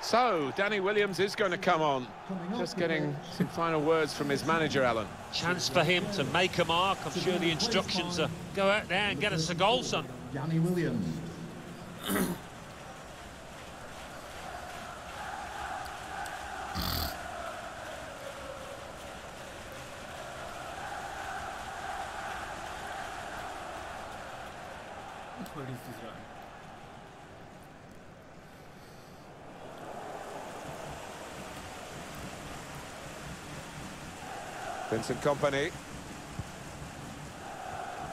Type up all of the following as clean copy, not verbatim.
So, Danny Williams is going to come on. Just getting some final words from his manager, Alan. Chance for him to make a mark. I'm sure the instructions are go out there and get us a goal, son. Danny Williams. What is this run? Vincent Kompany.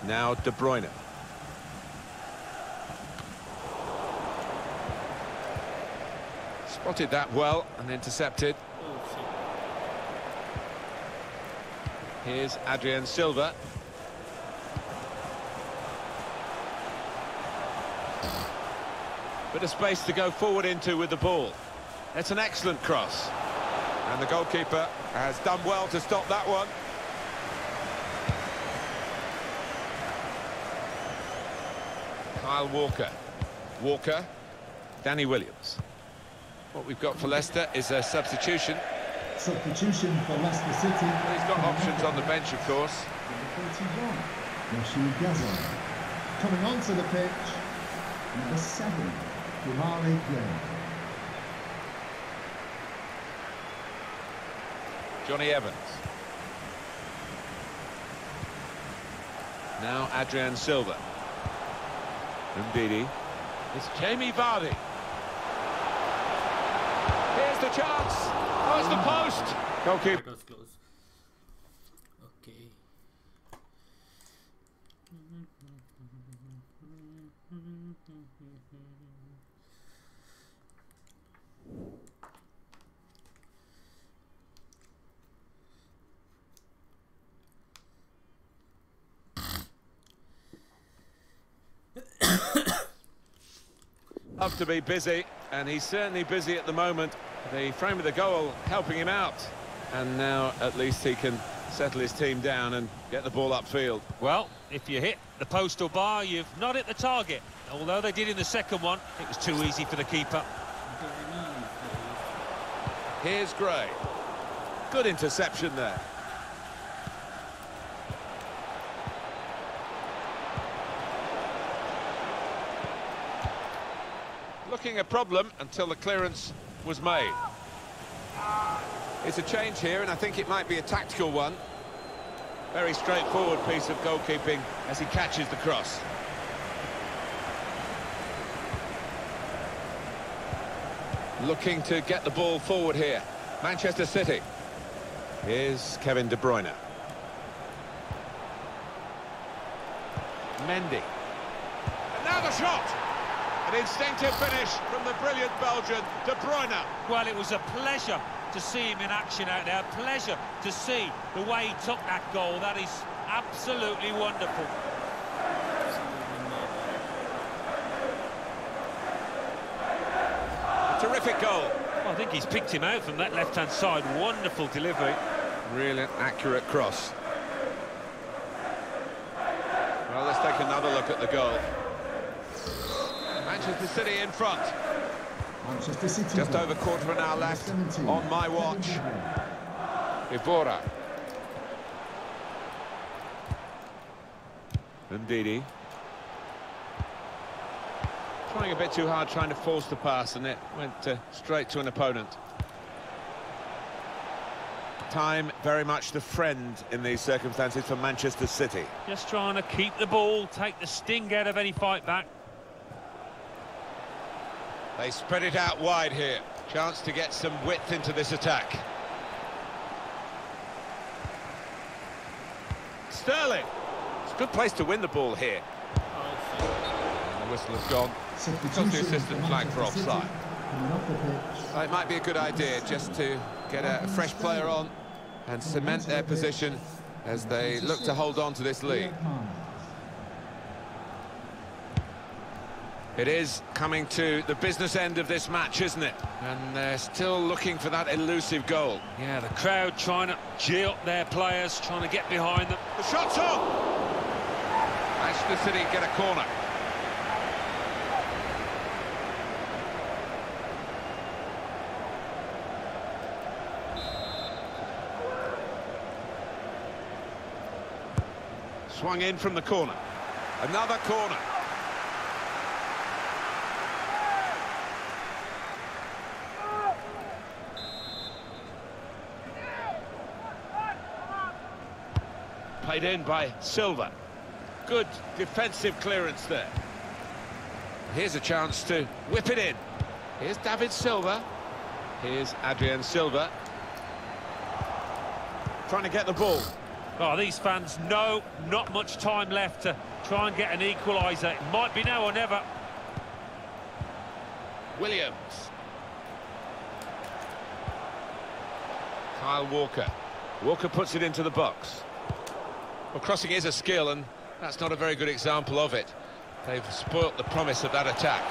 Now De Bruyne. Spotted that well and intercepted. Here's Adrien Silva. Bit of space to go forward into with the ball. It's an excellent cross. And the goalkeeper has done well to stop that one. Kyle Walker. Walker. Danny Williams. What we've got for Leicester is a substitution. Substitution for Leicester City. Well, he's got options on the bench, of course. Number 41, Yoshi Gazza. Coming onto the pitch, number 7, Kumari Gray. Johnny Evans. Now Adrien Silva. Ndidi. It's Jamie Vardy. Here's the chance. Oh, it's the post. Goalkeeper. It was close. Okay. Love to be busy, and he's certainly busy at the moment. The frame of the goal helping him out. And now at least he can settle his team down and get the ball upfield. Well, if you hit the postal bar, you've not hit the target. Although they did in the second one, it was too easy for the keeper. Here's Gray. Good interception there. Looking a problem until the clearance was made. It's a change here, and I think it might be a tactical one. Very straightforward piece of goalkeeping as he catches the cross. Looking to get the ball forward here. Manchester City. Here's Kevin De Bruyne. Mendy. And now the shot! An instinctive finish from the brilliant Belgian, De Bruyne. Well, it was a pleasure to see him in action out there. Pleasure to see the way he took that goal. That is absolutely wonderful. A terrific goal. Well, I think he's picked him out from that left-hand side. Wonderful delivery. Really accurate cross. Well, let's take another look at the goal. Manchester City in front. Manchester City. Just over quarter of an hour left on my watch. Ivora. Ndidi. Trying a bit too hard, trying to force the pass, and it went straight to an opponent. Time very much the friend in these circumstances for Manchester City. Just trying to keep the ball, take the sting out of any fight back. They spread it out wide here. Chance to get some width into this attack. Sterling. It's a good place to win the ball here. And the whistle has gone. Got the assistant flag for offside. Well, it might be a good idea just to get a fresh player on and cement their position as they look to hold on to this lead. It is coming to the business end of this match, isn't it? And they're still looking for that elusive goal. Yeah, the crowd trying to gee up their players, trying to get behind them. The shot's on! Manchester City get a corner. Swung in from the corner. Another corner. Played in by Silva. Good defensive clearance there. Here's a chance to whip it in. Here's David Silva. Here's Adrian Silva. Trying to get the ball. Oh, these fans know not much time left to try and get an equaliser. It might be now or never. Williams. Kyle Walker. Walker puts it into the box. Well, crossing is a skill, and that's not a very good example of it. They've spoilt the promise of that attack.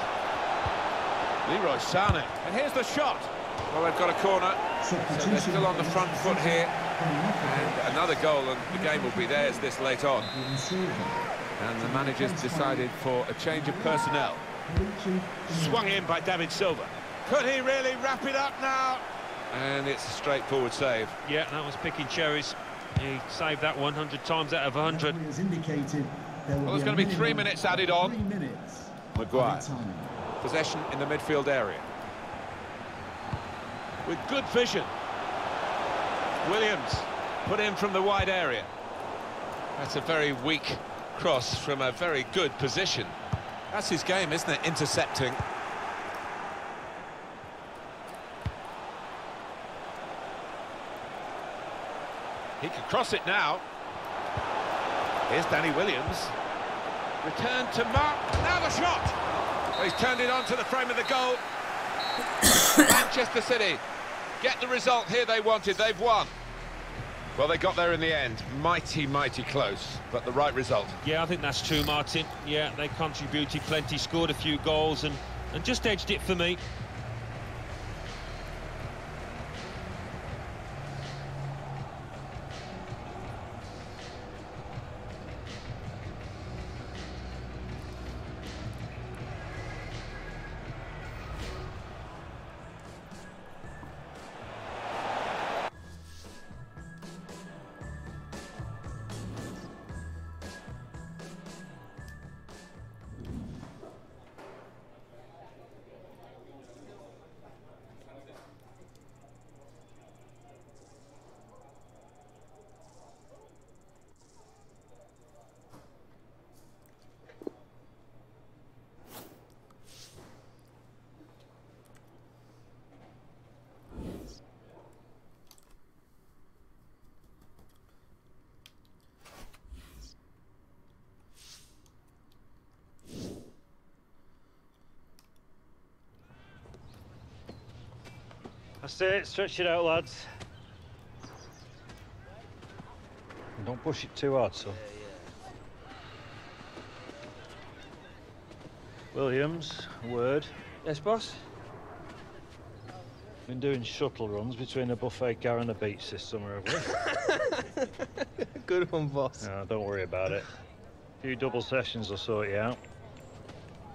Leroy Sané. And here's the shot. Well, they've got a corner, so they're still on the front foot here. And another goal, and the game will be theirs this late on. And the manager's decided for a change of personnel. Swung in by David Silva. Could he really wrap it up now? And it's a straightforward save. Yeah, that was picking cherries. He saved that 100 times out of 100. Well, there's going to be 3 minutes added on. Maguire. Possession in the midfield area. With good vision. Williams put in from the wide area. That's a very weak cross from a very good position. That's his game, isn't it? Intercepting. He can cross it now. Here's Danny Williams. Return to Mark. Now the shot. Well, he's turned it onto the frame of the goal. Manchester City get the result here they wanted. They've won. Well, they got there in the end. Mighty, mighty close, but the right result. Yeah, I think that's true, Martin. Yeah, they contributed plenty, scored a few goals and just edged it for me. That's it, stretch it out, lads. And don't push it too hard, son. Williams, word. Yes, boss? Been doing shuttle runs between the buffet car and the beach this summer, have we? Good one, boss. No, don't worry about it. A few double sessions will sort you out.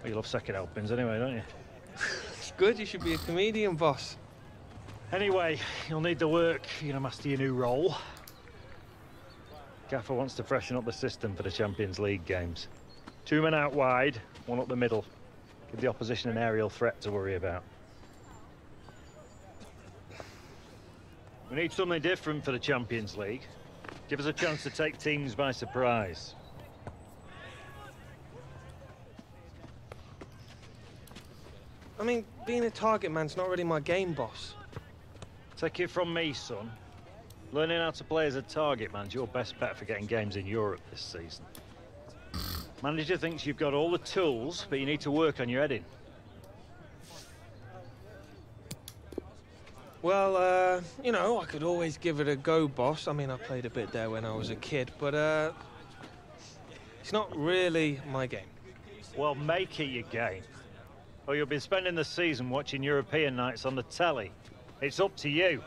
Well, you love second helpings anyway, don't you? It's good, you should be a comedian, boss. Anyway, you'll need the work, you know, master your new role. Gaffer wants to freshen up the system for the Champions League games. 2 men out wide, 1 up the middle. Give the opposition an aerial threat to worry about. We need something different for the Champions League. Give us a chance to take teams by surprise. I mean, being a target man's not really my game, boss. Take it from me, son. Learning how to play as a target man's your best bet for getting games in Europe this season. Manager thinks you've got all the tools, but you need to work on your heading. Well, you know, I could always give it a go, boss. I mean, I played a bit there when I was a kid, but, it's not really my game. Well, make it your game. Or you'll be spending the season watching European nights on the telly. It's up to you.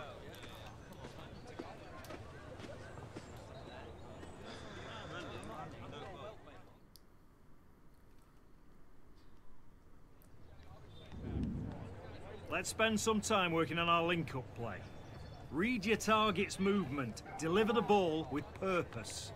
Let's spend some time working on our link-up play. Read your target's movement. Deliver the ball with purpose.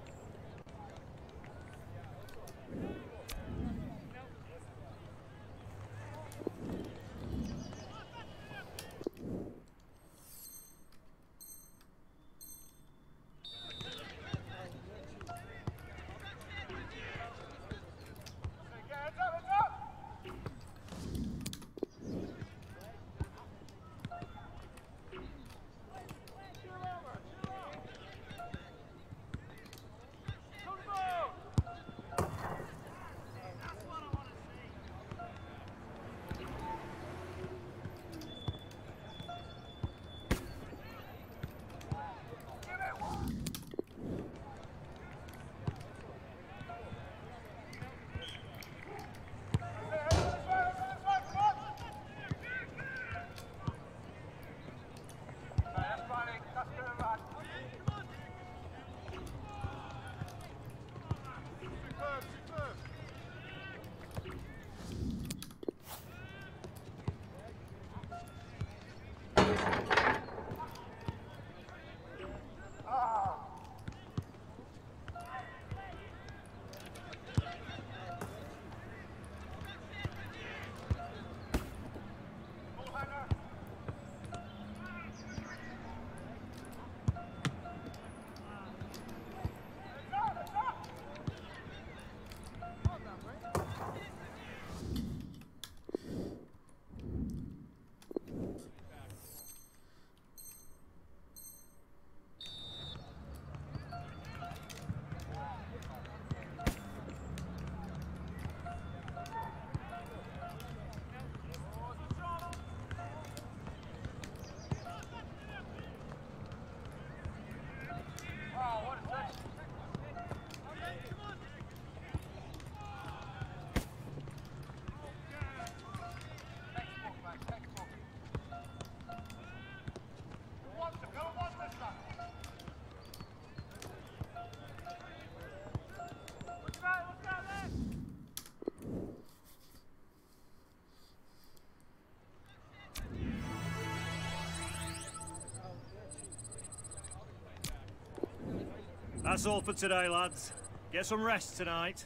That's all for today, lads. Get some rest tonight.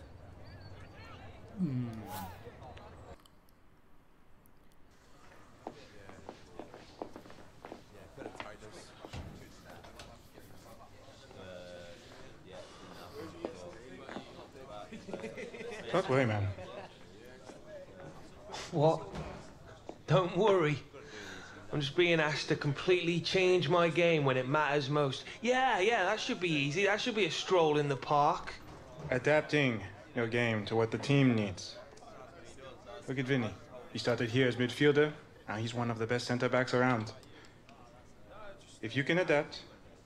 Don't worry, man. What? Don't worry. I'm just being asked to completely change my game when it matters most. Yeah, that should be easy. That should be a stroll in the park. Adapting your game to what the team needs. Look at Vinny. He started here as midfielder. Now he's one of the best centre-backs around. If you can adapt,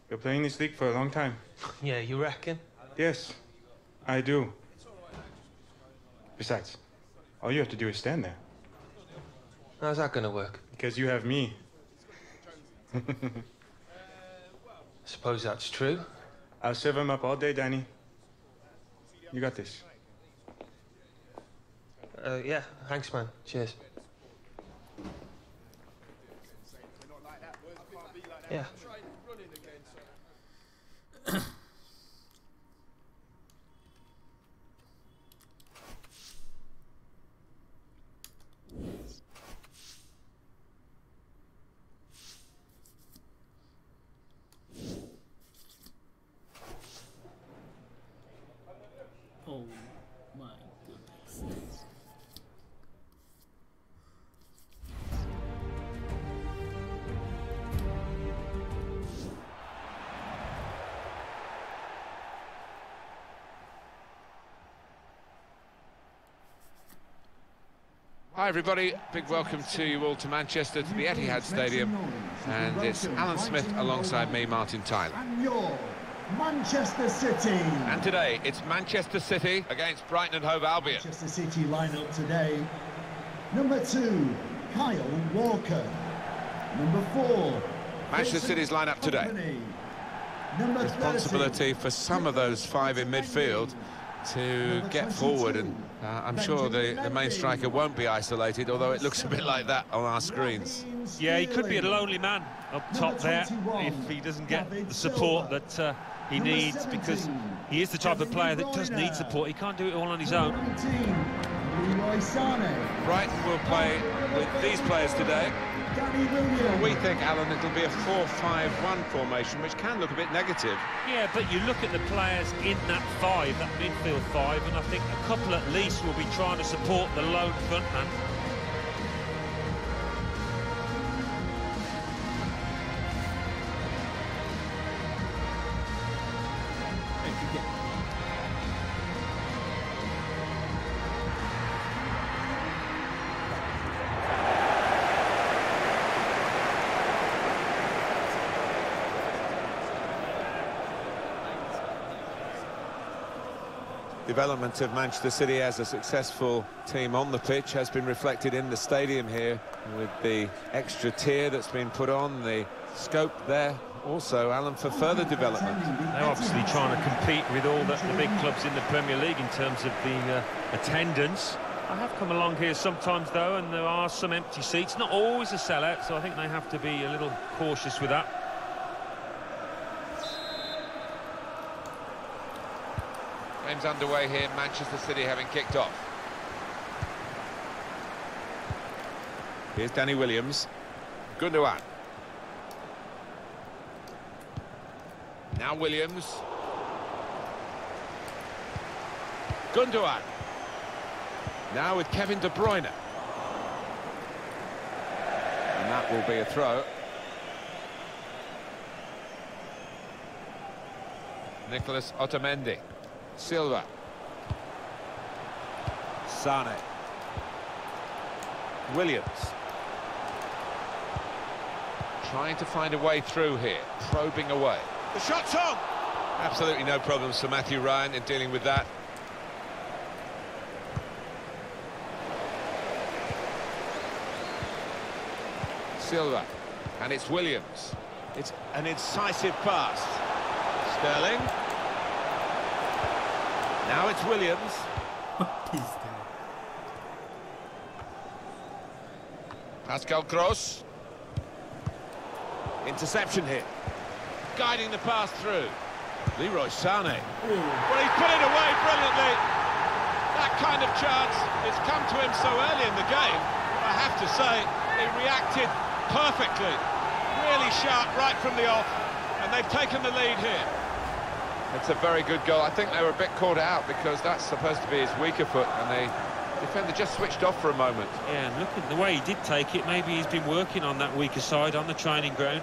you'll play in this league for a long time. Yeah, you reckon? Yes, I do. Besides, all you have to do is stand there. How's that gonna work? Because you have me. Suppose that's true. I'll serve him up all day, Danny. You got this. Yeah, thanks, man. Cheers. Yeah. Oh my goodness. Hi everybody, big welcome to you all to Manchester, to the Etihad Stadium, and it's Alan Smith alongside me, Martin Tyler. And your Manchester City. And today it's Manchester City against Brighton and Hove Albion. Manchester City lineup today. Number 2, Kyle Walker. Number 4, Manchester City's lineup today. Company. Number Responsibility for some of those 5 in midfield to get forward, and I'm sure the main striker won't be isolated, although it looks a bit like that on our screens. Yeah, he could be a lonely man up top there if he doesn't get the support that he needs, because he is the type of player that does need support. He can't do it all on his own. Brighton will play with these players today. We think, Alan, it'll be a 4-5-1 formation, which can look a bit negative. Yeah, but you look at the players in that 5, that midfield 5, and I think a couple at least will be trying to support the lone frontman. Development of Manchester City as a successful team on the pitch has been reflected in the stadium here, with the extra tier that's been put on, the scope there also, Alan, for further development. They're obviously trying to compete with all the big clubs in the Premier League in terms of the attendance. I have come along here sometimes, though, and there are some empty seats. Not always a sellout, so I think they have to be a little cautious with that. Game's underway here, Manchester City having kicked off. Here's Danny Williams. Gundogan. Now Williams. Gundogan. Now with Kevin De Bruyne. And that will be a throw. Nicholas Otamendi. Silva. Sane. Williams. Trying to find a way through here, probing away. The shot's on! Absolutely no problems for Matthew Ryan in dealing with that. Silva. And it's Williams. It's an incisive pass. Sterling. Now it's Williams. What is that? Pascal Gross. Interception here. Guiding the pass through. Leroy Sané. Well, he's put it away brilliantly. That kind of chance, it's come to him so early in the game. I have to say, he reacted perfectly. Really sharp right from the off, and they've taken the lead here. It's a very good goal. I think they were a bit caught out because that's supposed to be his weaker foot, and the defender just switched off for a moment. Yeah, and look at the way he did take it. Maybe he's been working on that weaker side on the training ground.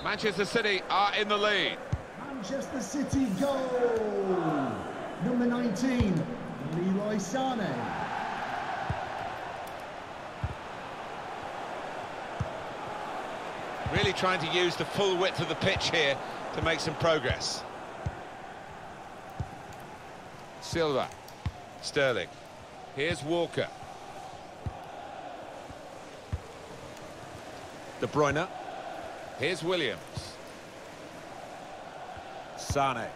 Manchester City are in the lead. Manchester City goal! Number 19, Leroy Sané. Really trying to use the full width of the pitch here to make some progress. Silva. Sterling. Here's Walker. De Bruyne. Here's Williams. Sané.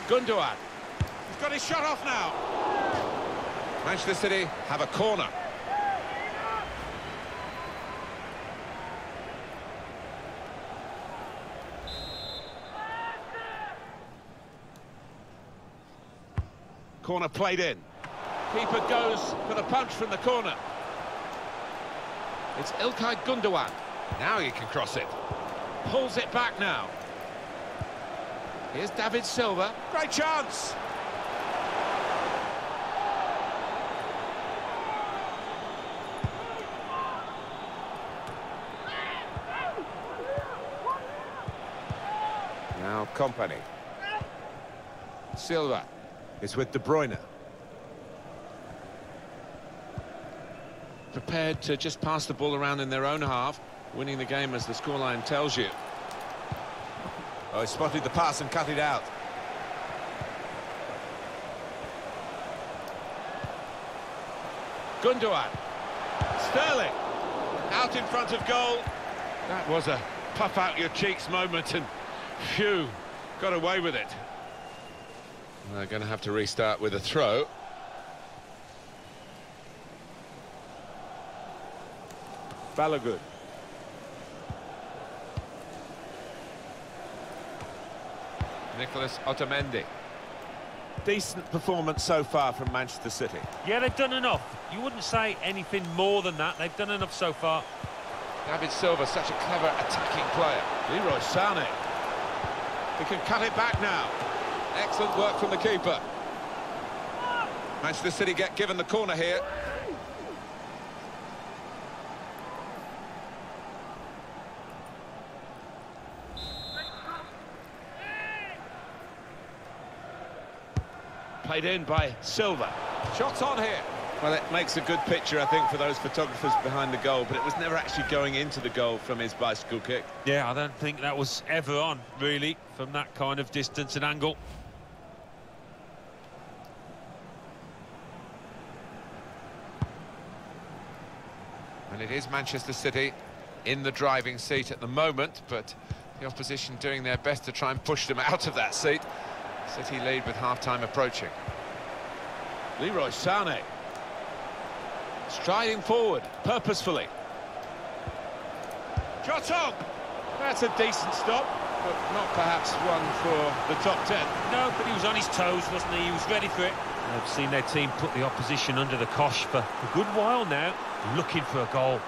Gundogan. He's got his shot off now. Manchester City have a corner. Corner played in. Keeper goes for the punch from the corner. It's İlkay Gundogan. Now he can cross it. Pulls it back now. Here's David Silva. Great chance. Now Kompany. Silva. It's with De Bruyne. Prepared to just pass the ball around in their own half, winning the game as the scoreline tells you. Oh, he spotted the pass and cut it out. Gundogan. Sterling. Out in front of goal. That was a puff out your cheeks moment, and phew, got away with it. They're going to have to restart with a throw. Balogun. Nicholas Otamendi. Decent performance so far from Manchester City. Yeah, they've done enough. You wouldn't say anything more than that. They've done enough so far. David Silva, such a clever attacking player. Leroy Sané. He can cut it back now. Excellent work from the keeper. Manchester City get given the corner here. Played in by Silva. Shots on here. Well, it makes a good picture, I think, for those photographers behind the goal, but it was never actually going into the goal from his bicycle kick. Yeah, I don't think that was ever on, really, from that kind of distance and angle. And it is Manchester City in the driving seat at the moment, but the opposition doing their best to try and push them out of that seat. City lead with half-time approaching. Leroy Sané. Striding forward, purposefully. Jotong! That's a decent stop, but not perhaps one for the top 10. No, but he was on his toes, wasn't he? He was ready for it. I've seen their team put the opposition under the cosh for a good while now, looking for a goal.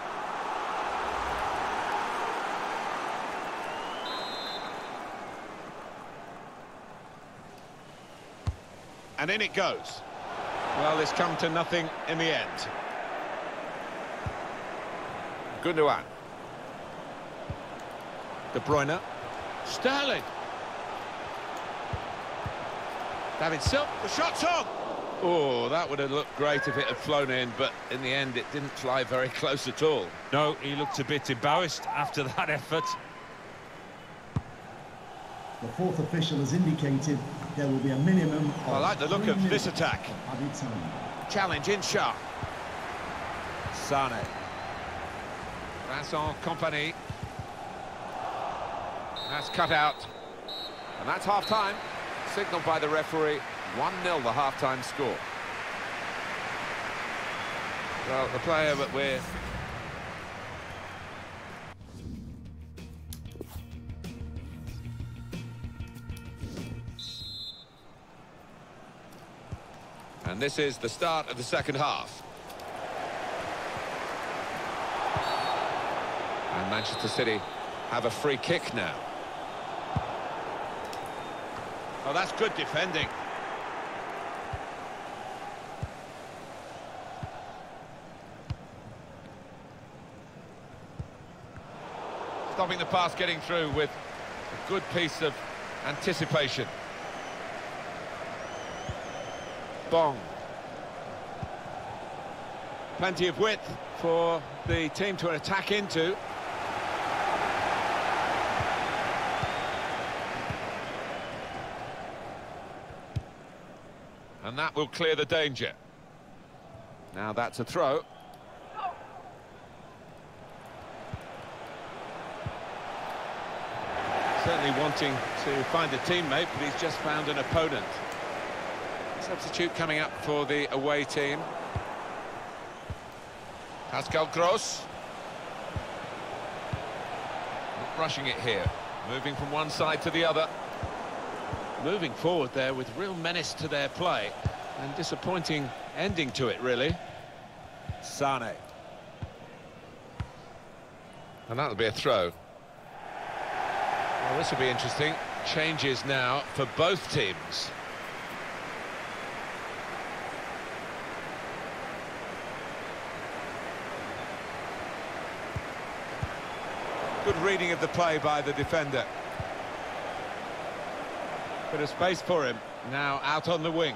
And in it goes. Well, it's come to nothing in the end. Gundogan. De Bruyne. Sterling. David Silva. The shot's on. Oh, that would have looked great if it had flown in, but in the end it didn't fly very close at all. No, he looked a bit embarrassed after that effort. The fourth official has indicated there will be a minimum of I like the look of this attack. added time. Challenge in sharp. Sané. Vincent Kompany. That's cut out. And that's half-time. Signalled by the referee. 1-0 the half-time score. Well, the player that we're... And this is the start of the second half. And Manchester City have a free kick now. Oh, that's good defending. Stopping the pass getting through with a good piece of anticipation. Bong. Plenty of width for the team to attack into. And that will clear the danger. Now that's a throw. Certainly wanting to find a teammate, but he's just found an opponent. Substitute coming up for the away team. Pascal Gross. Not rushing it here. Moving from one side to the other. Moving forward there with real menace to their play. And disappointing ending to it, really. Sane. And that'll be a throw. Well, this will be interesting. Changes now for both teams. Good reading of the play by the defender. Bit of space for him. Now out on the wing.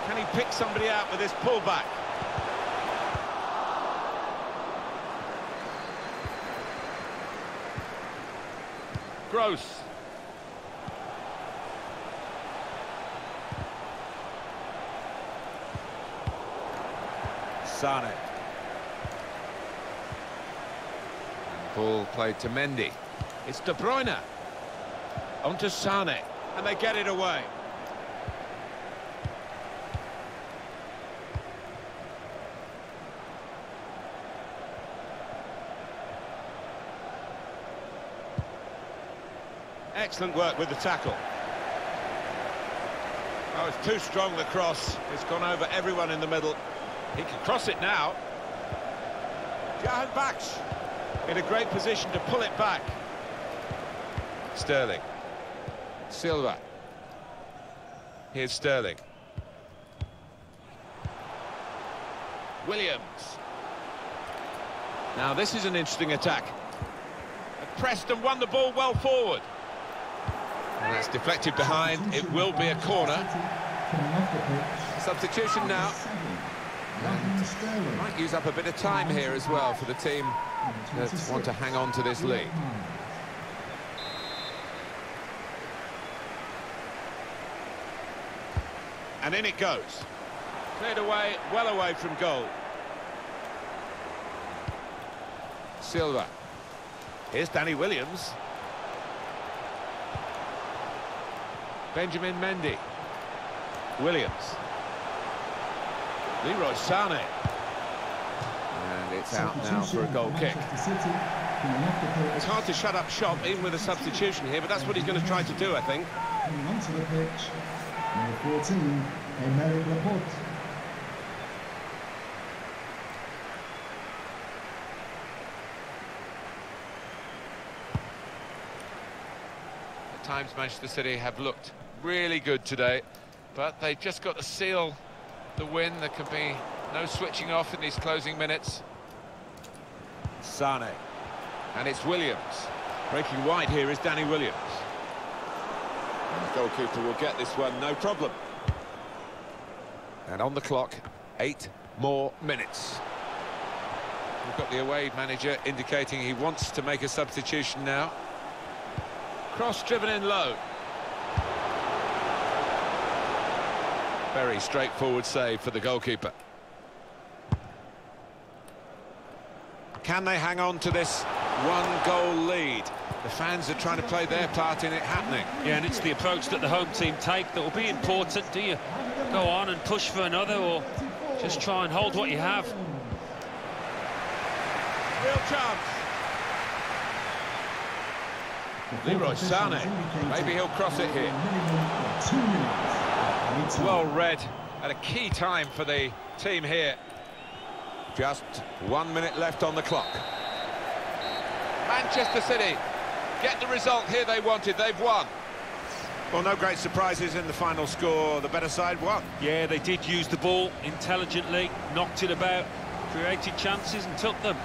Can he pick somebody out with this pullback? Gross. Sane. Ball played to Mendy. It's De Bruyne. On to Sane. And they get it away. Excellent work with the tackle. Oh, it's too strong, the cross. It's gone over everyone in the middle. He can cross it now. Johan Baksh in a great position to pull it back. Sterling. Silva. Here's Sterling. Williams. Now this is an interesting attack. Pressed and won the ball well forward. And that's deflected behind. It will be a corner. Substitution now. And might use up a bit of time here as well for the team that want to hang on to this lead. And in it goes. Cleared away, well away from goal. Silva. Here's Danny Williams. Benjamin Mendy. Williams. Leroy Sane. And it's out now for a goal kick. It's hard to shut up shop even with a substitution here, but that's what he's going to try to do, I think. Coming onto the pitch, number 14, Aymeric Laporte. At times Manchester City have looked really good today, but they've just got to seal the win. There can be no switching off in these closing minutes. Sane. And it's Williams. Breaking wide here is Danny Williams. And the goalkeeper will get this one, no problem. And on the clock, 8 more minutes. We've got the away manager indicating he wants to make a substitution now. Cross driven in low. Very straightforward save for the goalkeeper. Can they hang on to this one-goal lead? The fans are trying to play their part in it happening. Yeah, and it's the approach that the home team take that will be important. Do you go on and push for another, or just try and hold what you have. Real chance. Leroy Sané, maybe he'll cross it here. 2 minutes. Well read at a key time for the team here. Just 1 minute left on the clock. Manchester City get the result here they wanted, they've won. Well, no great surprises in the final score, the better side won. Yeah, they did use the ball intelligently, knocked it about, created chances and took them.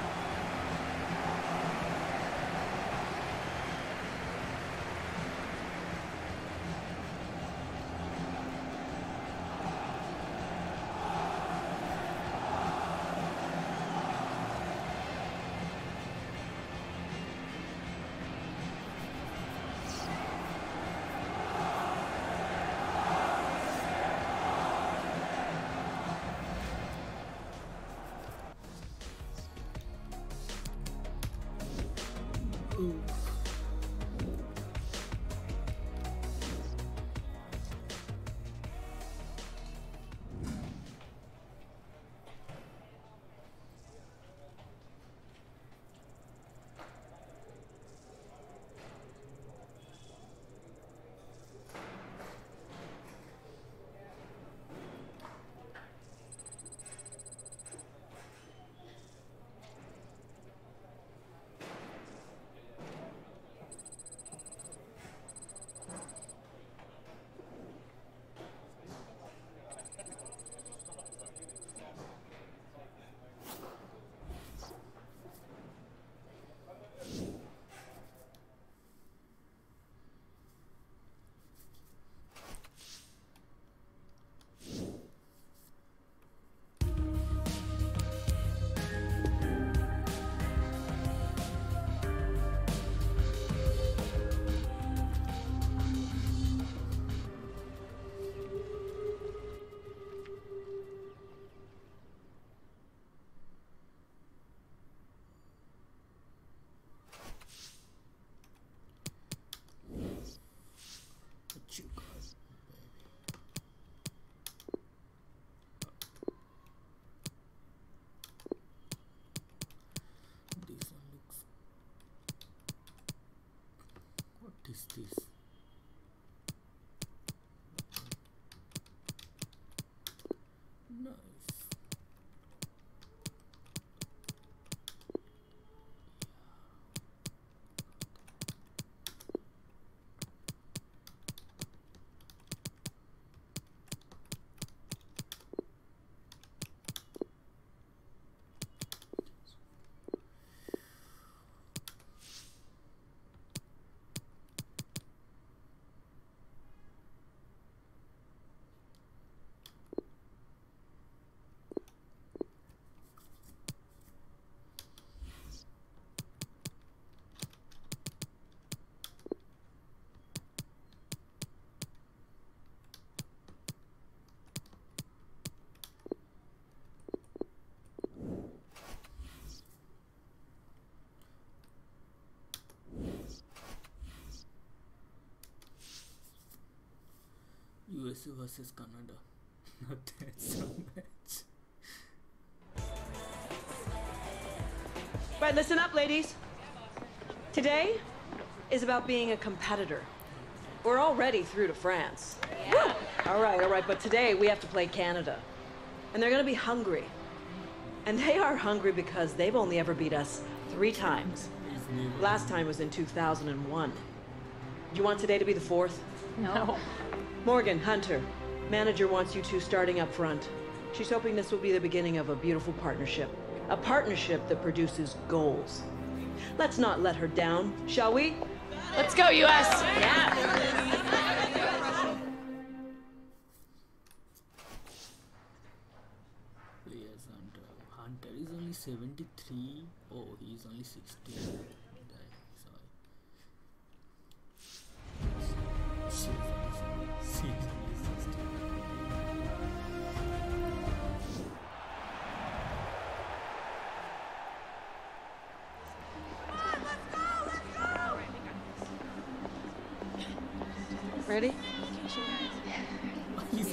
Is this nice? USA versus Canada. Not that so much. Right, listen up, ladies. Today is about being a competitor. We're already through to France. Yeah. All right, but today we have to play Canada. And they're gonna be hungry. And they are hungry because they've only ever beat us 3 times. Last time was in 2001. Do you want today to be the 4th? No. Morgan, Hunter, manager wants you two starting up front. She's hoping this will be the beginning of a beautiful partnership. A partnership that produces goals. Let's not let her down, shall we? Let's go, US! Yeah. Players Hunter is only 73. Oh, he is only 60. Ready? He's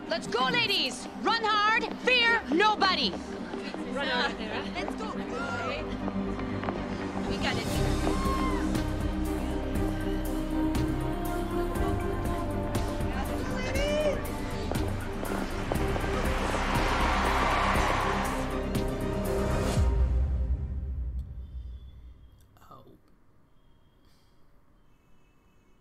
Let's go, ladies! Run hard, fear nobody! Run hard, let's go! We got it.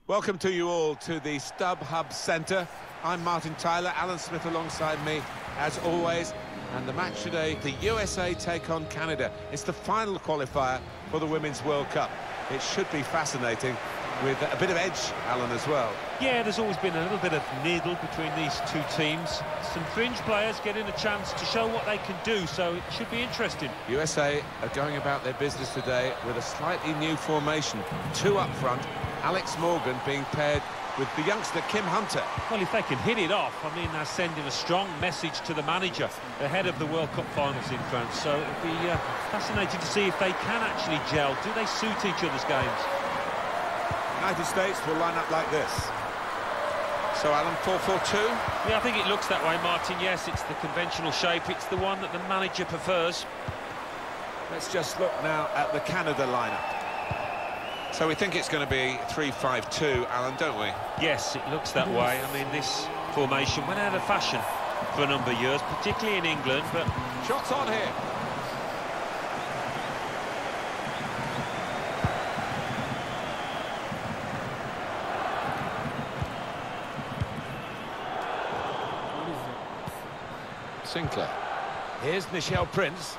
Welcome to you all to the StubHub Centre. I'm Martin Tyler, Alan Smith alongside me, as always. And the match today, the USA take on Canada. It's the final qualifier for the Women's World Cup. It should be fascinating, with a bit of edge, Alan, as well. Yeah, there's always been a little bit of needle between these two teams. Some fringe players getting a chance to show what they can do, so it should be interesting. USA are going about their business today with a slightly new formation. Two up front, Alex Morgan being paired with the youngster Kim Hunter. Well, if they can hit it off, I mean, they're sending a strong message to the manager ahead of the World Cup finals in France. So it'll be fascinating to see if they can actually gel. Do they suit each other's games? United States will line up like this. So, Alan, 4-4-2? Yeah, I think it looks that way, Martin. Yes, it's the conventional shape. It's the one that the manager prefers. Let's just look now at the Canada lineup. So we think it's going to be 3-5-2, Alan, don't we? Yes, it looks that way. I mean, this formation went out of fashion for a number of years, particularly in England, but... Shots on here. Sinclair. Here's Nichelle Prince.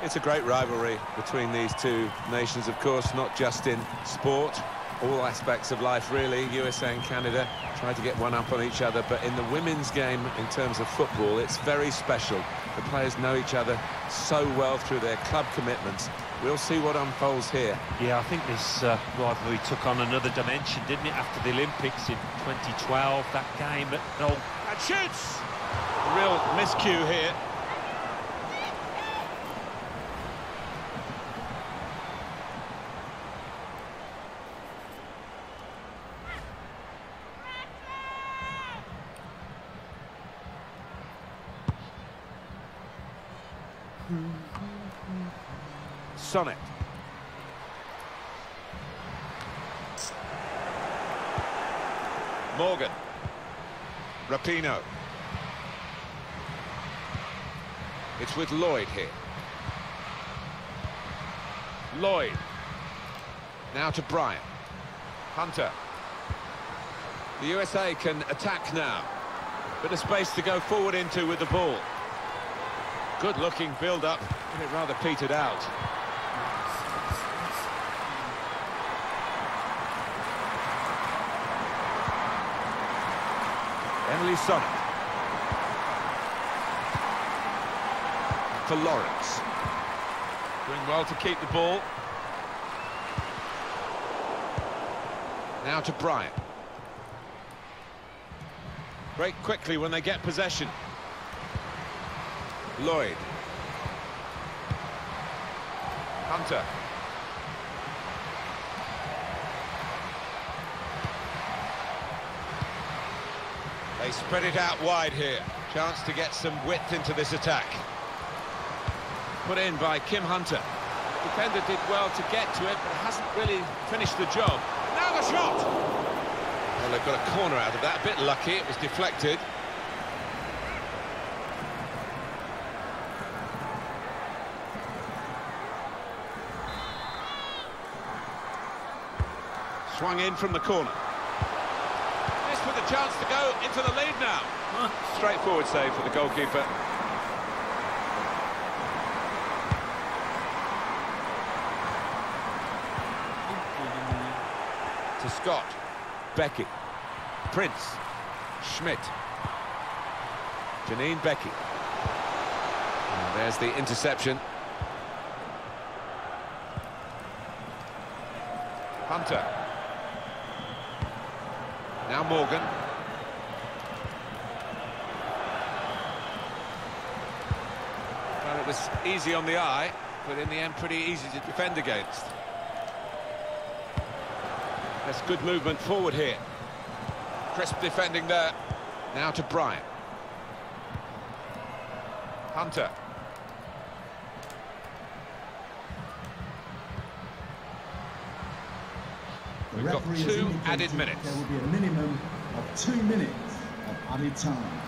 It's a great rivalry between these two nations, of course, not just in sport, all aspects of life, really. USA and Canada try to get one up on each other, but in the women's game, in terms of football, it's very special. The players know each other so well through their club commitments. We'll see what unfolds here. Yeah, I think this rivalry took on another dimension, didn't it, after the Olympics in 2012, that game at... Oh. And shoots! A real miscue here. Sonnet. Morgan. Rapinoe. It's with Lloyd here. Lloyd. Now to Bryant. Hunter. The USA can attack now. Bit of space to go forward into with the ball. Good-looking build-up, but it rather petered out. Emily Sonnet. For Lawrence. Doing well to keep the ball. Now to Bryant. Break quickly when they get possession. Lloyd. Hunter. They spread it out wide here. Chance to get some width into this attack. Put in by Kim Hunter. Defender did well to get to it, but hasn't really finished the job. Now the shot! Well, they've got a corner out of that. A bit lucky, it was deflected. Swung in from the corner. This with a chance to go into the lead now. Straightforward save for the goalkeeper. To Scott. Becky. Prince. Schmidt. Janine Becky. And there's the interception. Hunter. Now Morgan. was easy on the eye, but in the end pretty easy to defend against. That's good movement forward here. Crisp defending there. Now to Bryant. Hunter. We've got 2 added minutes. There will be a minimum of 2 minutes of added time.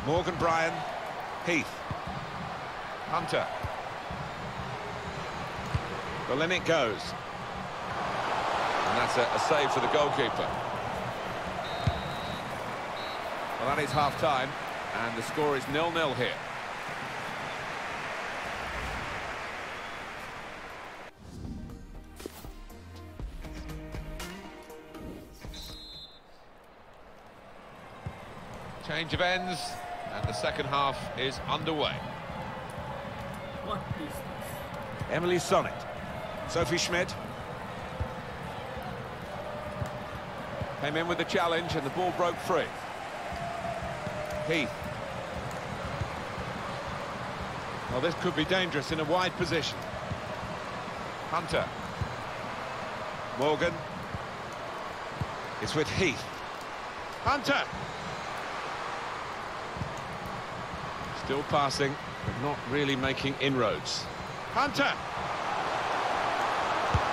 Morgan, Bryan, Heath. Hunter. Well, in it goes. And that's a save for the goalkeeper. Well, that is half-time, and the score is 0-0 here. Change of ends, and the second half is underway. What is this? Emily Sonnet. Sophie Schmidt. Came in with the challenge, and the ball broke free. Heath. Well, this could be dangerous in a wide position. Hunter. Morgan. It's with Heath. Hunter! Still passing, but not really making inroads. Hunter!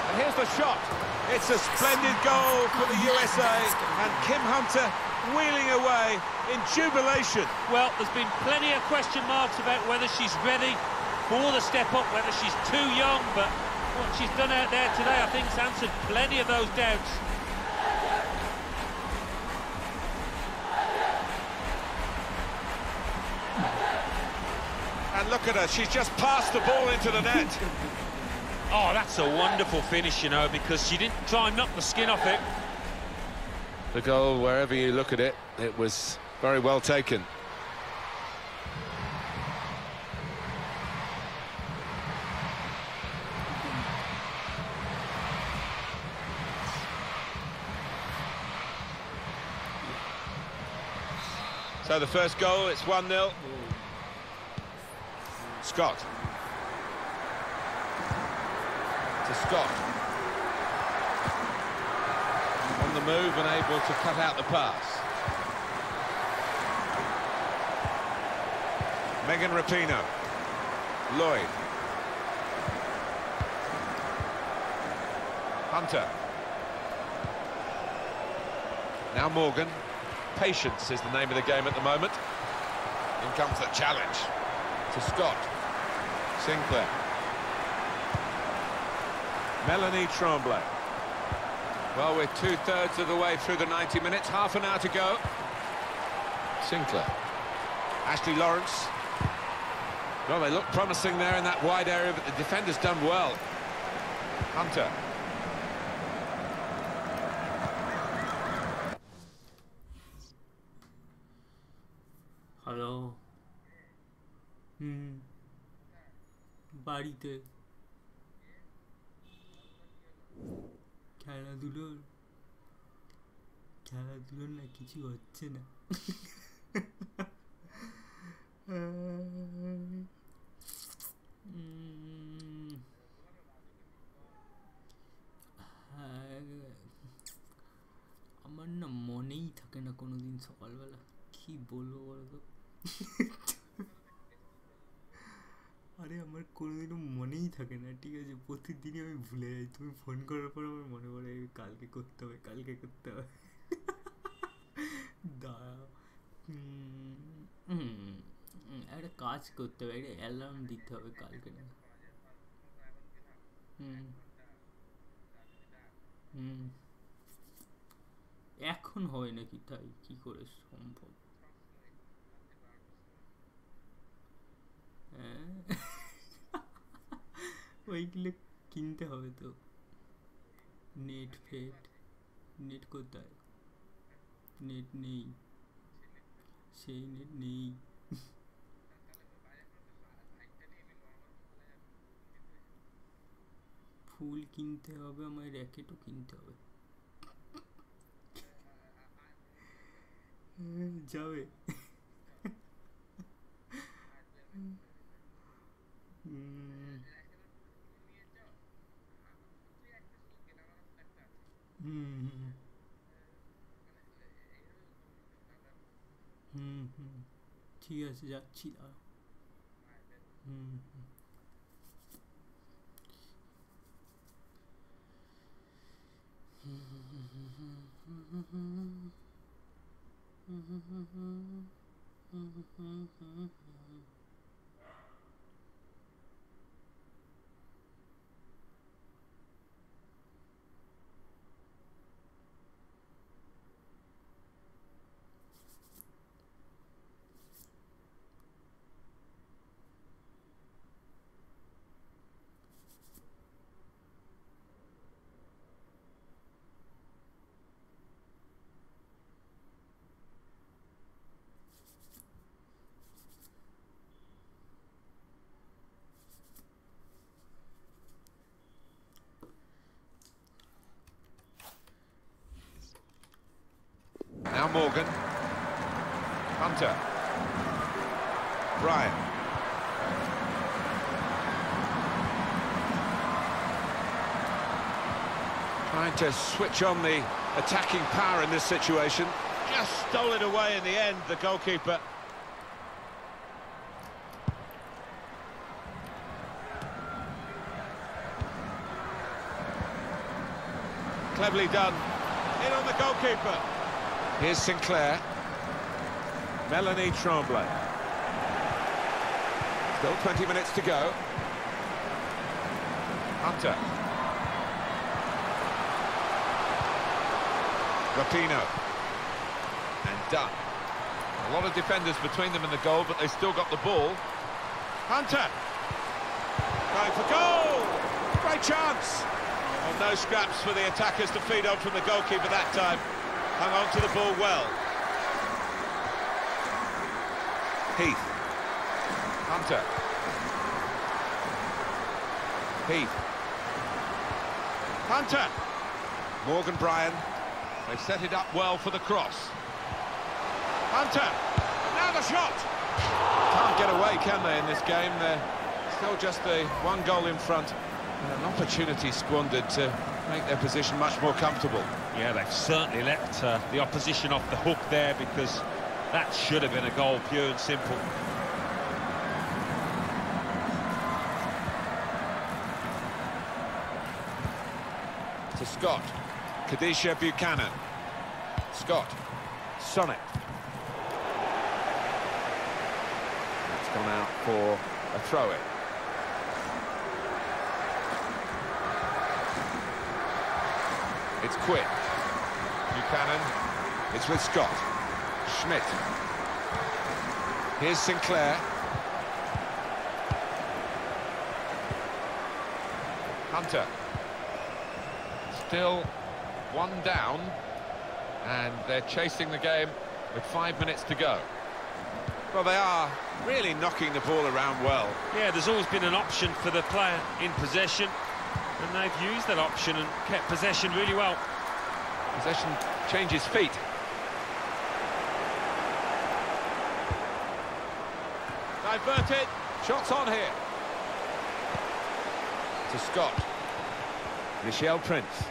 And here's the shot. It's a splendid goal for the USA, and Kim Hunter wheeling away in jubilation. Well, there's been plenty of question marks about whether she's ready for the step up, whether she's too young, but what she's done out there today, I think, has answered plenty of those doubts. And look at her, she's just passed the ball into the net. Oh, that's a wonderful finish, you know, because she didn't try and knock the skin off it. The goal, wherever you look at it, it was very well taken. So the first goal, it's 1-0. Scott. To Scott. On the move and able to cut out the pass. Megan Rapinoe. Lloyd. Hunter. Now Morgan. Patience is the name of the game at the moment. In comes the challenge. To Scott. Sinclair. Melanie Tremblay. Well, we're 2/3 of the way through the 90 minutes, half an hour to go. Sinclair. Ashley Lawrence. Well, they look promising there in that wide area, but the defender's done well. Hunter. Hello. বাড়িতে খেলাধুলোর না কিছু হচ্ছে না। আমার না মনেই থাকে না কোনোদিন সকালবেলা কি বলবো বলতো। আরে আমার কোনোদিনও মনেই থাকে না, ঠিক আছে, প্রতিদিনই আমি ভুলে যাই। তুমি ফোন করার পর আমার মনে পড়ে কালকে করতে হবে, কালকে করতে হবে। দাঁড়াও, একটা কাজ করতে হবে, একটা অ্যালার্ম দিতে হবে কালকে না। এখন হয় নাকি? তাই কি করে সম্ভব? ওইগুলো কিনতে হবে তো। নেট নেট কোথায়? নেট নেই, সেই নেট নেই। ফুল কিনতে হবে, আমার র্যাকেটও কিনতে হবে। যাবে ঠিক আছে যাচ্ছি Now Morgan. Hunter. Brian. Trying to switch on the attacking power in this situation. Just stole it away in the end, the goalkeeper. Cleverly done. In on the goalkeeper. Here's Sinclair. Melanie Tremblay. Still 20 minutes to go. Hunter. Rapino. And done. A lot of defenders between them and the goal, but they still got the ball. Hunter. Going for goal! Great chance! Well, no scraps for the attackers to feed on from the goalkeeper that time. Hung on to the ball well. Heath. Hunter. Heath. Hunter. Morgan Bryan. They've set it up well for the cross. Hunter. Now the shot. Can't get away, can they, in this game? They're still just the one goal in front. And an opportunity squandered to make their position much more comfortable. Yeah, they've certainly let the opposition off the hook there, because that should have been a goal, pure and simple. To Scott. Kadisha Buchanan. Scott. Sonnet. That's gone out for a throw-in. It's quick. Buchanan. It's with Scott. Schmidt. Here's Sinclair. Hunter. Still one down, and they're chasing the game with 5 minutes to go. Well, they are really knocking the ball around well. Yeah, there's always been an option for the player in possession, and they've used that option and kept possession really well. Possession changes feet. Diverted. Shots on here. To Scott. Michelle Prince.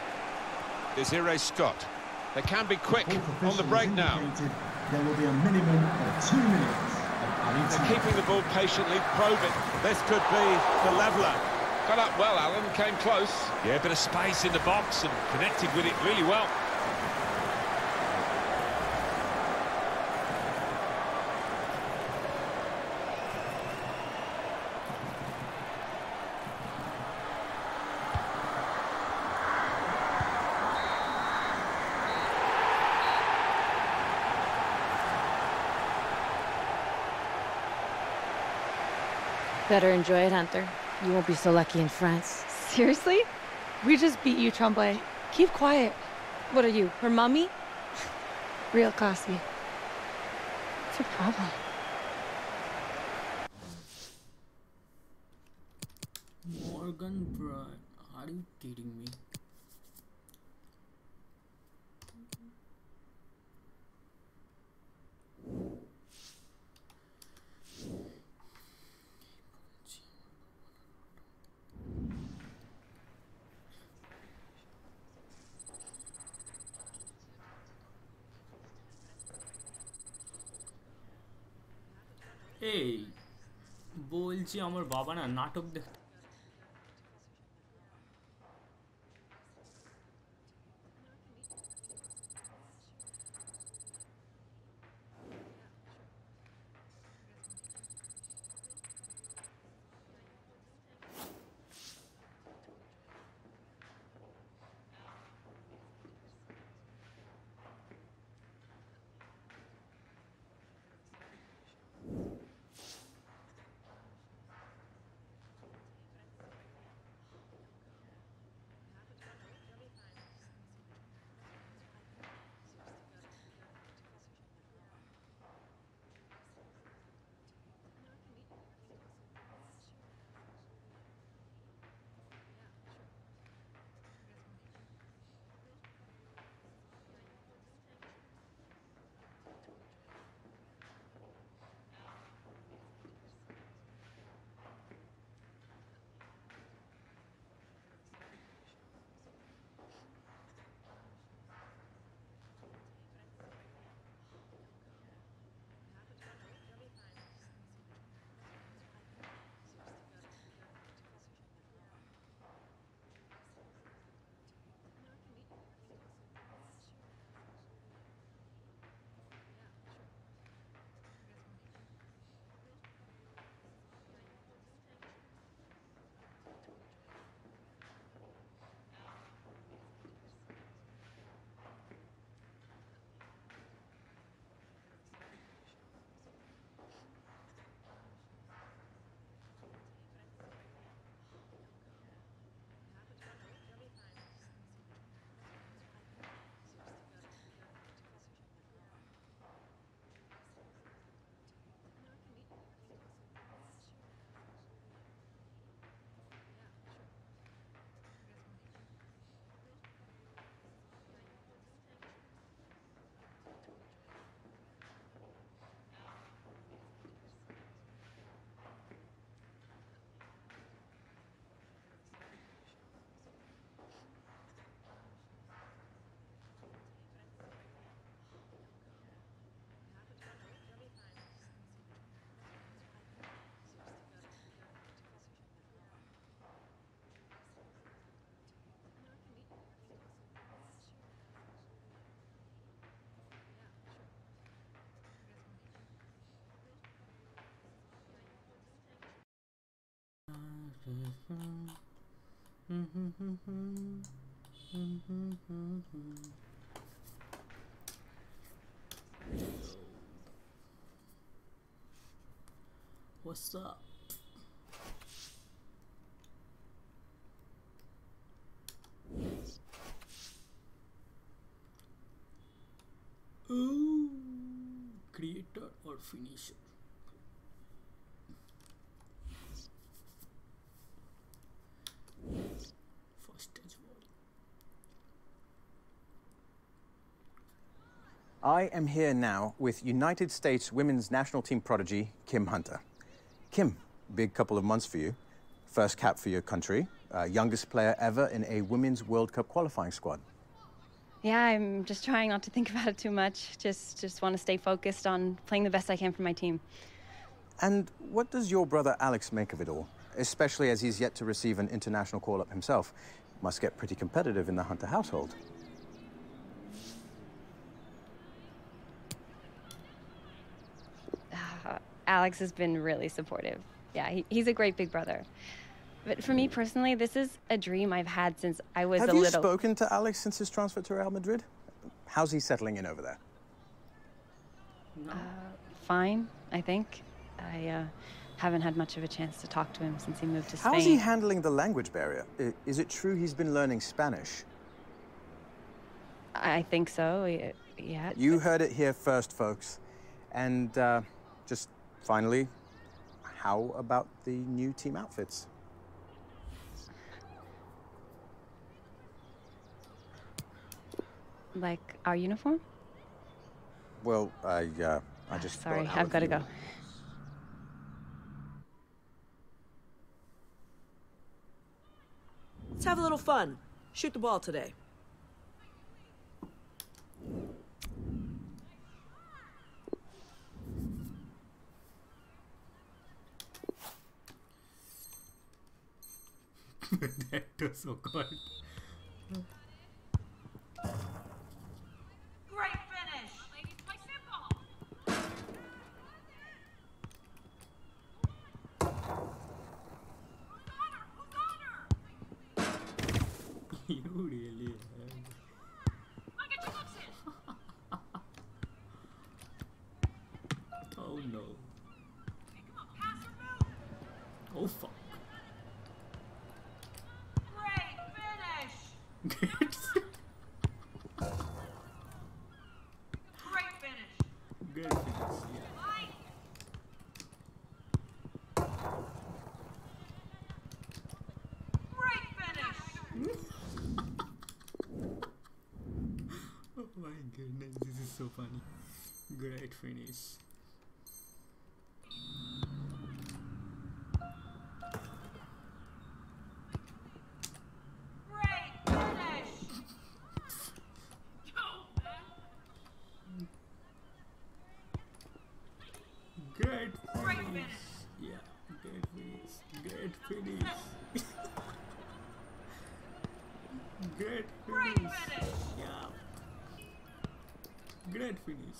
Desiree Scott. They can be quick on the break now. There will be a minimum of 2 minutes. They're keeping the ball patiently, probing. This could be the leveller. Got up well, Alan, came close. Yeah, a bit of space in the box and connected with it really well. Better enjoy it, Hunter. You won't be so lucky in France. Seriously? We just beat you, Tremblay. Keep quiet. What are you, her mummy? Real classy. What's your problem? Morgan Bryan. Are you kidding me? এই বলছি আমার বাবা না নাটক দেখতে What's up? Oh, creator or finisher? First touch volley. I am here now with United States women's national team prodigy, Kim Hunter. Kim, big couple of months for you. First cap for your country. Youngest player ever in a Women's World Cup qualifying squad. Yeah, I'm just trying not to think about it too much. Just want to stay focused on playing the best I can for my team. And what does your brother Alex make of it all? Especially as he's yet to receive an international call-up himself. Must get pretty competitive in the Hunter household. Alex has been really supportive. Yeah, he's a great big brother. But for me personally, this is a dream I've had since I was a little... Have you spoken to Alex since his transfer to Real Madrid? How's he settling in over there? Fine, I think. I haven't had much of a chance to talk to him since he moved to Spain. How's he handling the language barrier? Is it true he's been learning Spanish? I think so, yeah. You heard it here first, folks. And just finally, how about the new team outfits? Like our uniform? Well, I just... Sorry, I've got to go. Let's have a little fun. Shoot the ball today. was so good. Great finish. Ladies, play simple. You really have. Oh no. Oh fuck. Great finish. Great finish. Good finish, yeah. Great finish. Oh my goodness, this is so funny. Great finish. Great finish. Great Great finish. finish. Yeah, great finish. Great finish. Great Great finish. finish. Yeah. Great finish.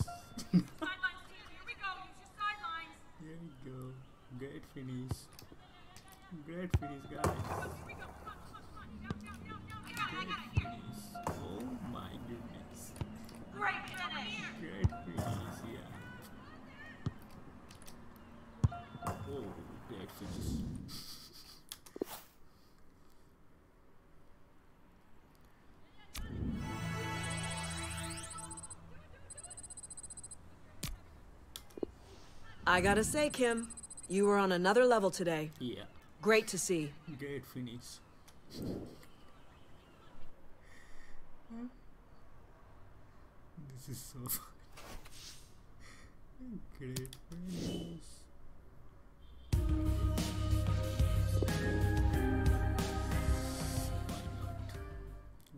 Sidelines team, here we go. Use your sidelines. Here we go. Great finish. Great finish, guys. Here we go. Come on, come on, come on. Down, down, down, down. I got it here. Finish. Oh my goodness. Great finish. Great finish, yeah. Oh, great finish. I gotta say, Kim, you were on another level today. Yeah. Great to see. Great finish. This is so fun. Great finish.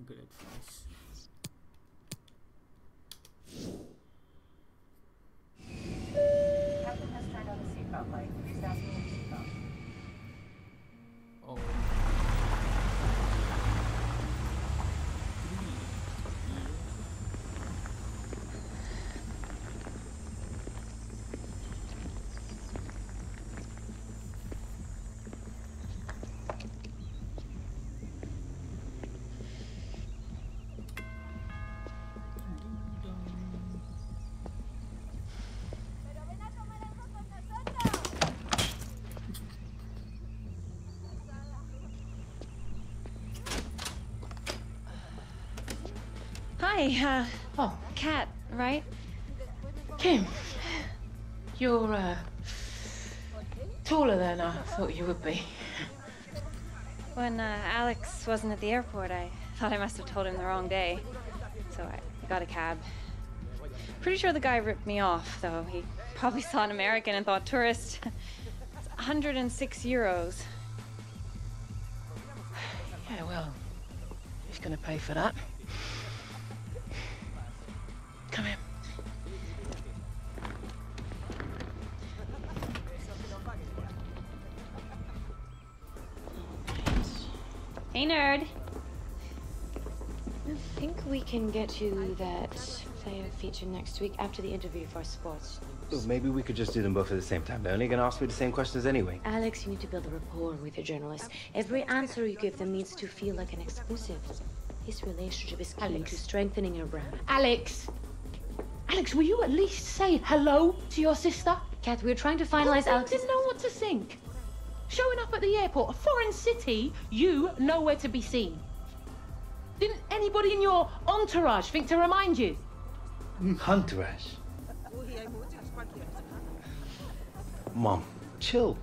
Great finish. Captain has turned on the seatbelt light. Please fasten your seatbelt. Oh. Hi, Kat, right? Kim, you're taller than I thought you would be. When Alex wasn't at the airport, I thought I must have told him the wrong day. So I got a cab. Pretty sure the guy ripped me off, though. He probably saw an American and thought tourist. It's 106 euros. Yeah, well, who's gonna pay for that? Come here. Hey, nerd. I think we can get you that player feature next week after the interview for sports. Look, maybe we could just do them both at the same time. They're only gonna ask me the same questions anyway. Alex, you need to build a rapport with your journalists. Every answer you give them needs to feel like an exclusive. This relationship is key to strengthening your brand. Alex! Alex, will you at least say hello to your sister? Kat, we're trying to finalize Alex's... didn't know what to think. Showing up at the airport, a foreign city, you nowhere to be seen. Didn't anybody in your entourage think to remind you? Entourage? Mom, chill.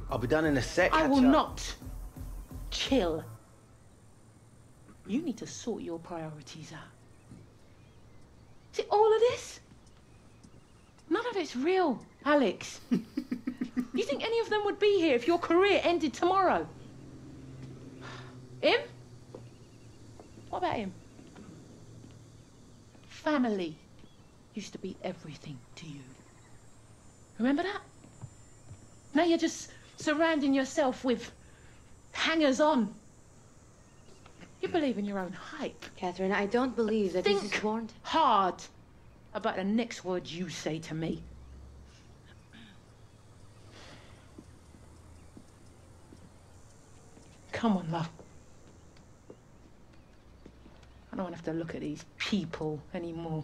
I'll be done in a sec. I will catch up. not chill. You need to sort your priorities out. See, all of this? None of it's real, Alex. You think any of them would be here if your career ended tomorrow? Him? What about him? Family used to be everything to you. Remember that? Now you're just surrounding yourself with hangers-on. You believe in your own hype. Catherine, I don't believe that this is warranted. Hard about the next words you say to me. Come on, love. I don't want to have to look at these people anymore.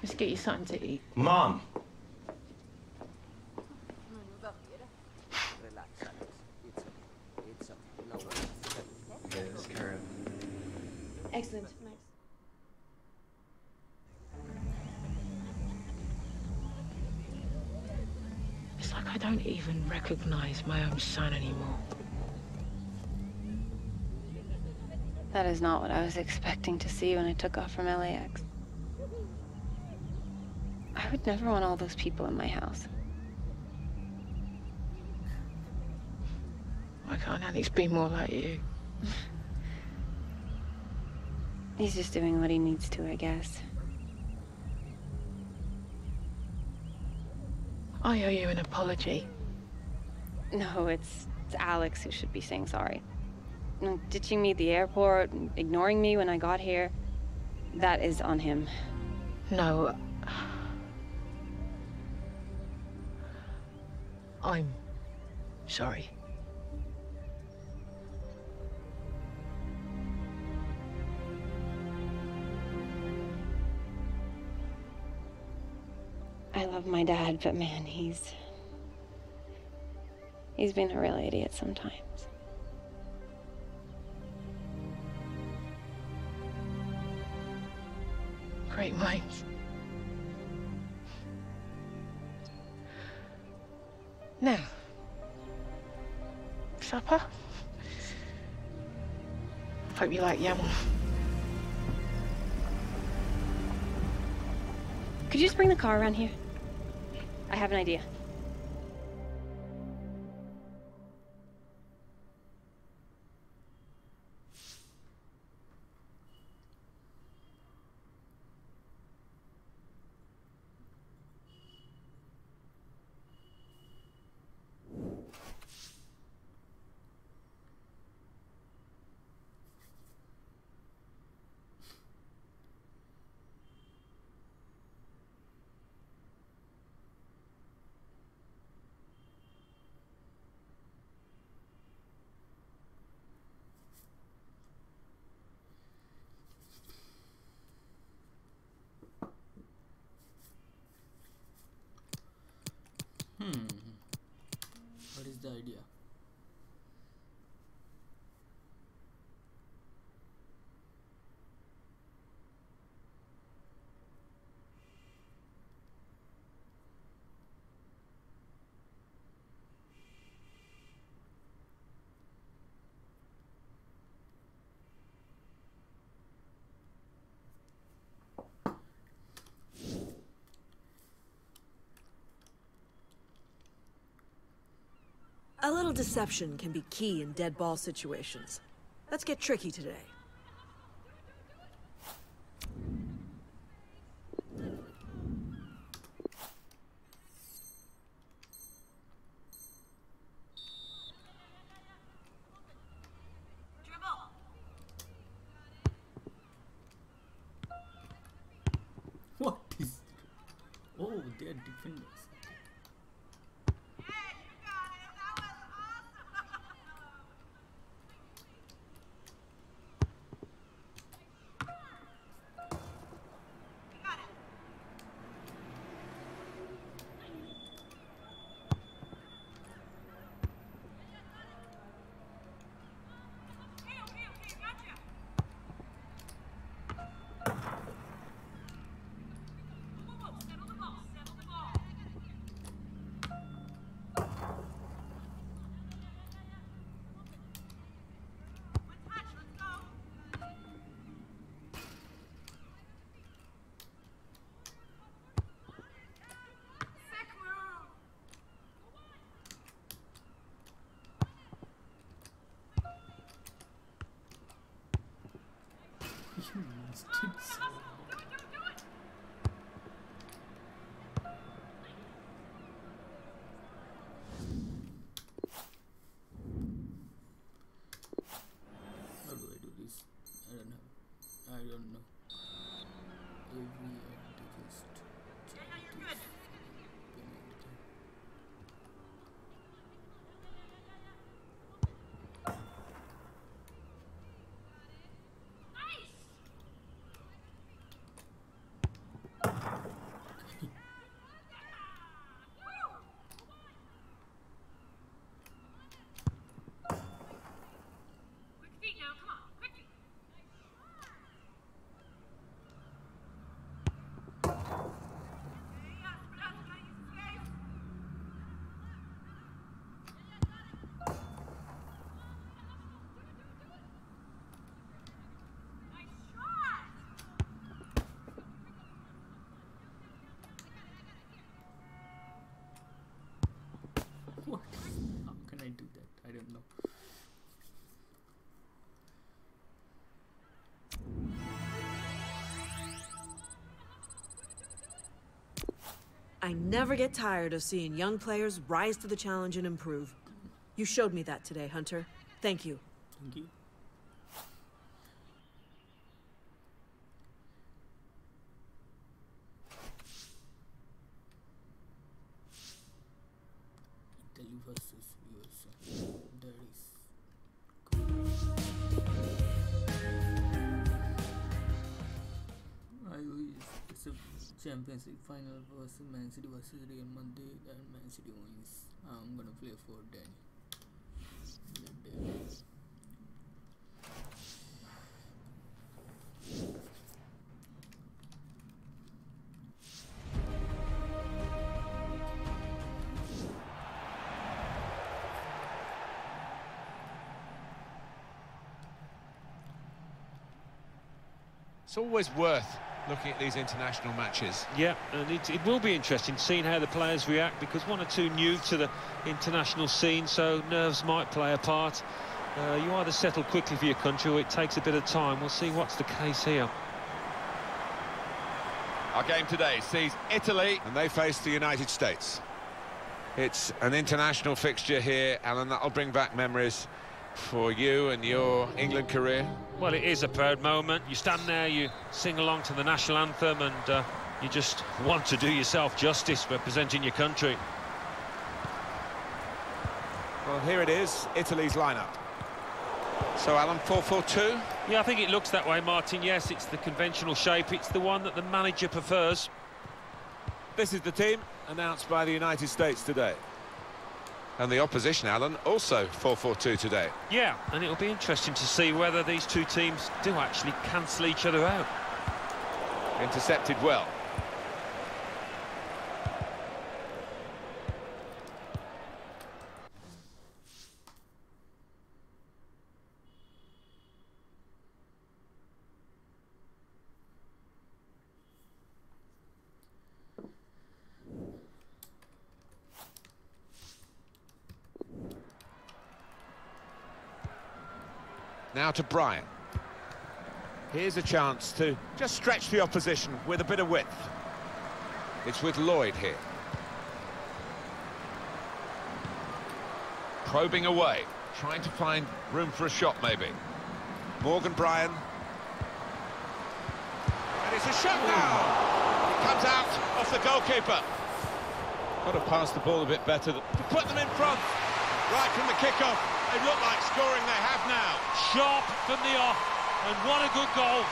Let's get you something to eat. Mom! Excellent. Nice. It's like I don't even recognize my own son anymore. That is not what I was expecting to see when I took off from LAX. I would never want all those people in my house. Why can't Alex be more like you? He's just doing what he needs to, I guess. I owe you an apology. No, it's Alex who should be saying sorry. Ditching me at the airport, ignoring me when I got here, that is on him. No. I'm sorry. I love my dad, but man, he's been a real idiot sometimes. Great minds. Now, supper? Hope you like yam. Could you just bring the car around here? I have an idea. What is the idea? A little deception can be key in dead ball situations. Let's get tricky today. What is... Oh, they are defenders. You bastards. don't know. Every year they just penalty. What? How can I do that? I don't know. I never get tired of seeing young players rise to the challenge and improve. You showed me that today, Hunter. Thank you. Thank you. Italy versus USA. That is it's a Champions League final versus Man City versus Real Madrid, and Man City wins. I'm gonna play for Danny. It's always worth looking at these international matches. Yeah, and it will be interesting seeing how the players react, because one or two new to the international scene, so nerves might play a part. You either settle quickly for your country or it takes a bit of time. We'll see what's the case here. Our game today sees Italy, and they face the United States. It's an international fixture here, Alan. That'll bring back memories for you and your England career. Well, it is a proud moment. You stand there, you sing along to the national anthem, and you just want to do yourself justice representing your country. Well, here it is, Italy's lineup. So, Alan, 4-4-2? Yeah, I think it looks that way, Martin. Yes, it's the conventional shape. It's the one that the manager prefers. This is the team announced by the United States today. And the opposition, Alan, also 4-4-2 today. Yeah, and it'll be interesting to see whether these two teams do actually cancel each other out. Intercepted well. Now to Brian. Here's a chance to just stretch the opposition with a bit of width. It's with Lloyd here. Probing away, trying to find room for a shot maybe. Morgan Brian. And it's a shot now! It comes out off the goalkeeper. Got to pass the ball a bit better to put them in front. Right from the kickoff. They look like scoring, they have now. Sharp from the off, and what a good goal.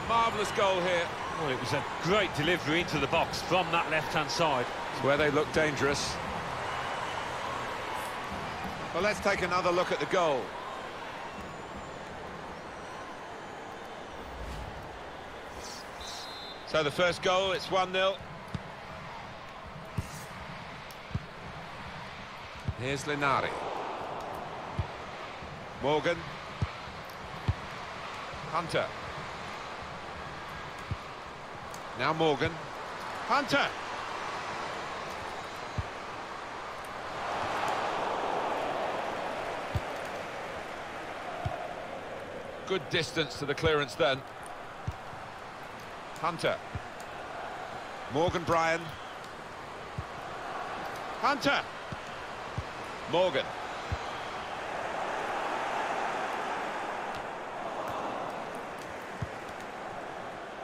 Marvellous goal here. Well, it was a great delivery into the box from that left-hand side. It's where they look dangerous. Well, let's take another look at the goal. So the first goal, it's 1-0. Here's Linari. Morgan. Hunter. Now Morgan. Hunter! Good distance to the clearance then. Hunter. Morgan Brian. Hunter! Morgan.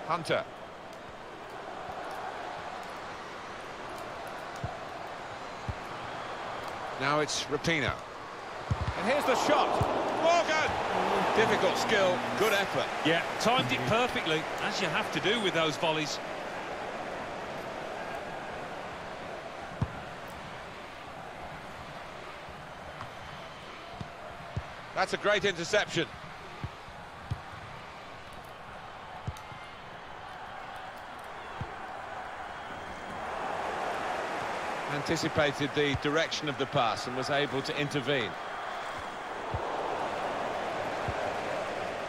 Hunter. Now it's Rapinoe. And here's the shot. Morgan! Difficult skill, good effort. Yeah, timed it perfectly, as you have to do with those volleys. That's a great interception. Anticipated the direction of the pass and was able to intervene.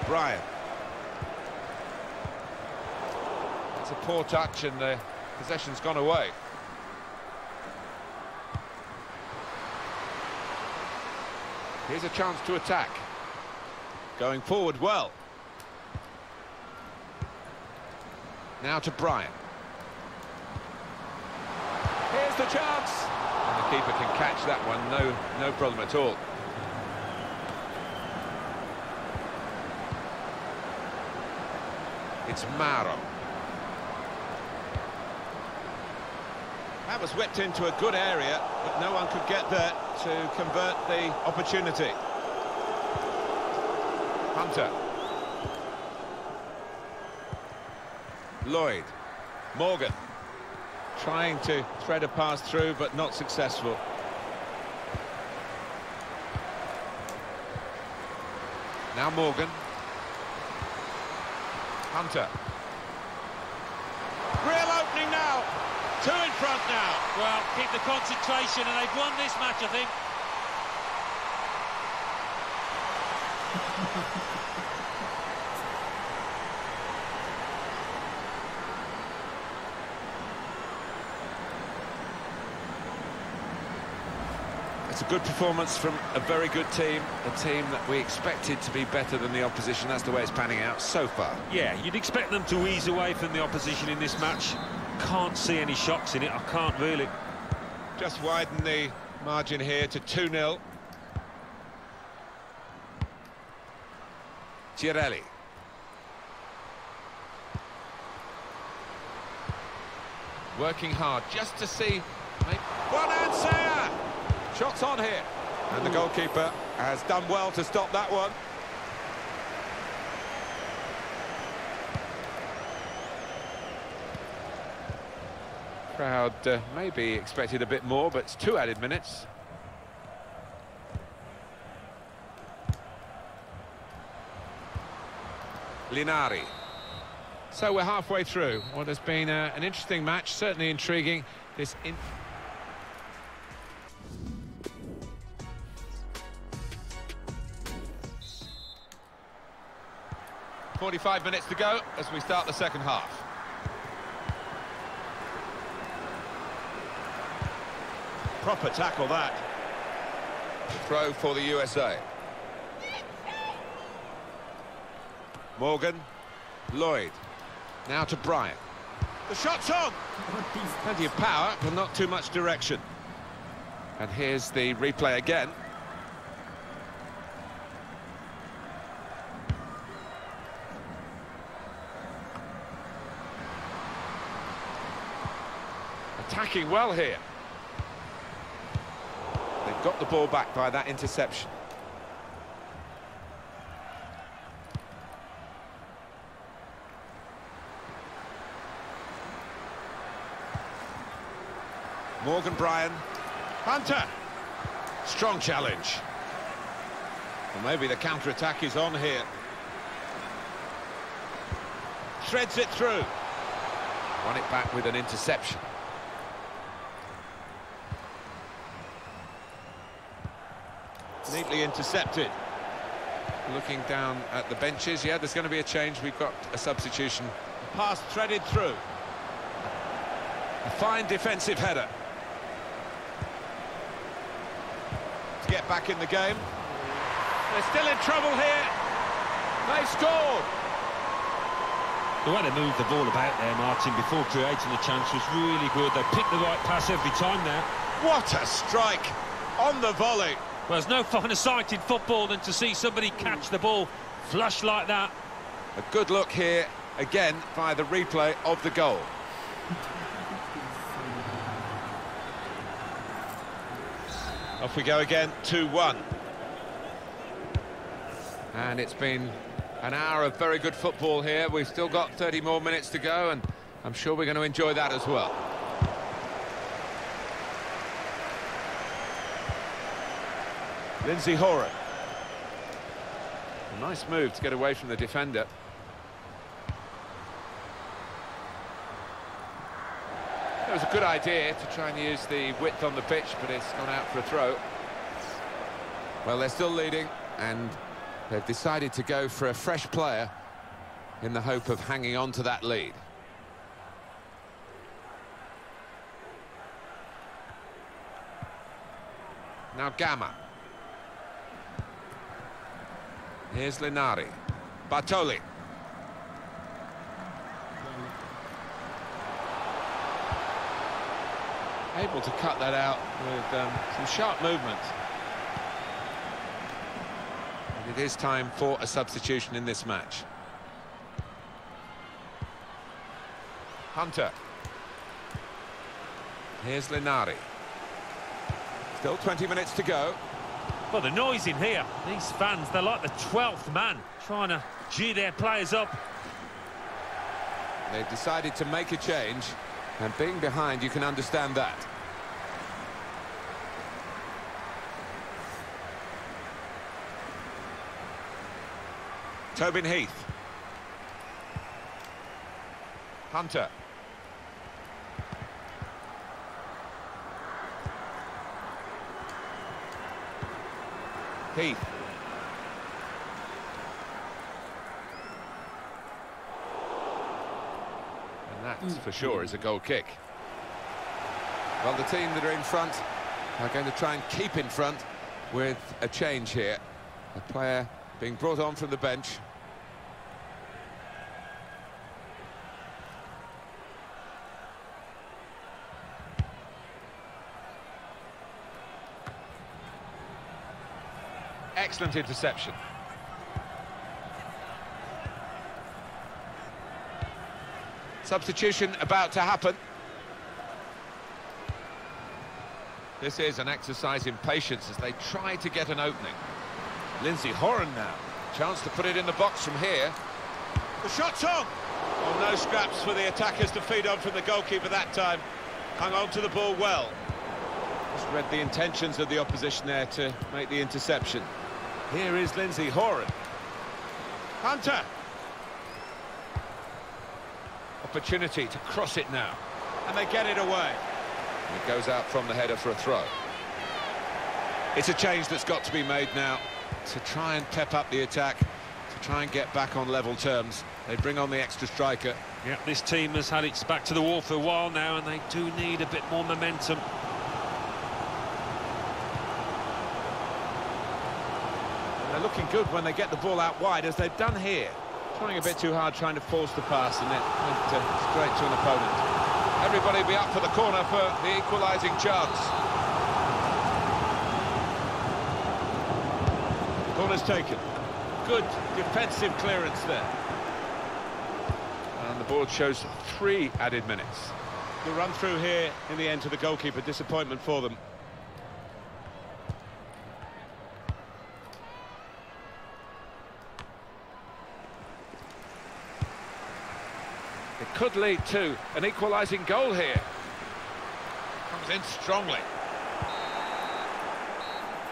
Brian. It's a poor touch and the possession's gone away. Here's a chance to attack. Going forward well. Now to Brian. Here's the chance. And the keeper can catch that one, no problem at all. It's Maro. That was whipped into a good area, but no one could get there to convert the opportunity. Hunter. Lloyd. Morgan. Trying to thread a pass through, but not successful. Now Morgan. Hunter. Real opening now. Two in front now. Well, keep the concentration, and they've won this match, I think. It's a good performance from a very good team, a team that we expected to be better than the opposition. That's the way it's panning out so far. Yeah, you'd expect them to ease away from the opposition in this match. Can't see any shocks in it, I can't really. Just widen the margin here to 2-0. Girelli. Working hard just to see... Bonansea! Shots on here. And the goalkeeper has done well to stop that one. Crowd maybe expected a bit more, but it's 2 added minutes. Linari. So we're halfway through what has been an interesting match, certainly intriguing. 45 minutes to go as we start the second half. Proper tackle that. Throw for the USA. Morgan. Lloyd. Now to Brian. The shot's on! Plenty of power, but not too much direction. And here's the replay again. Attacking well here. They've got the ball back by that interception. Morgan, Brian. Hunter. Strong challenge. Well, maybe the counter-attack is on here. Threads it through. Won it back with an interception. Neatly intercepted. Looking down at the benches. Yeah, there's going to be a change. We've got a substitution. The pass threaded through. A fine defensive header. To get back in the game. They're still in trouble here. They scored. The way they moved the ball about there, Martin, before creating the chance was really good. They picked the right pass every time now. What a strike. On the volley. Well, there's no finer sight in football than to see somebody catch the ball flush like that. A good look here, again, via the replay of the goal. Off we go again, 2-1. And it's been an hour of very good football here. We've still got 30 more minutes to go, and I'm sure we're going to enjoy that as well. Lindsay Horan. A nice move to get away from the defender. It was a good idea to try and use the width on the pitch, but it's gone out for a throw. Well, they're still leading, and they've decided to go for a fresh player in the hope of hanging on to that lead. Now Gamma. Here's Linari. Bartoli. Able to cut that out with some sharp movement. And it is time for a substitution in this match. Hunter. Here's Linari. Still 20 minutes to go. Well, the noise in here, these fans, they're like the 12th man, trying to gee their players up. They've decided to make a change, and being behind, you can understand that. Tobin Heath. Hunter. Heath. And that, for sure, is a goal kick. Well, the team that are in front are going to try and keep in front with a change here. A player being brought on from the bench. Excellent interception. Substitution about to happen. This is an exercise in patience as they try to get an opening. Lindsay Horan now. Chance to put it in the box from here. The shot's on! Oh, no scraps for the attackers to feed on from the goalkeeper that time. Hung on to the ball well. Just read the intentions of the opposition there to make the interception. Here is Lindsay Horan. Hunter. Opportunity to cross it now. And they get it away. And it goes out from the header for a throw. It's a change that's got to be made now to try and pep up the attack, to try and get back on level terms. They bring on the extra striker. Yeah, this team has had its back to the wall for a while now, and they do need a bit more momentum. They're looking good when they get the ball out wide, as they've done here. Trying a bit too hard, trying to force the pass, and it went straight to an opponent. Everybody be up for the corner for the equalising chance. Corner's taken. Good defensive clearance there. And the board shows 3 added minutes. The run through here in the end to the goalkeeper, disappointment for them. It could lead to an equalising goal here. Comes in strongly.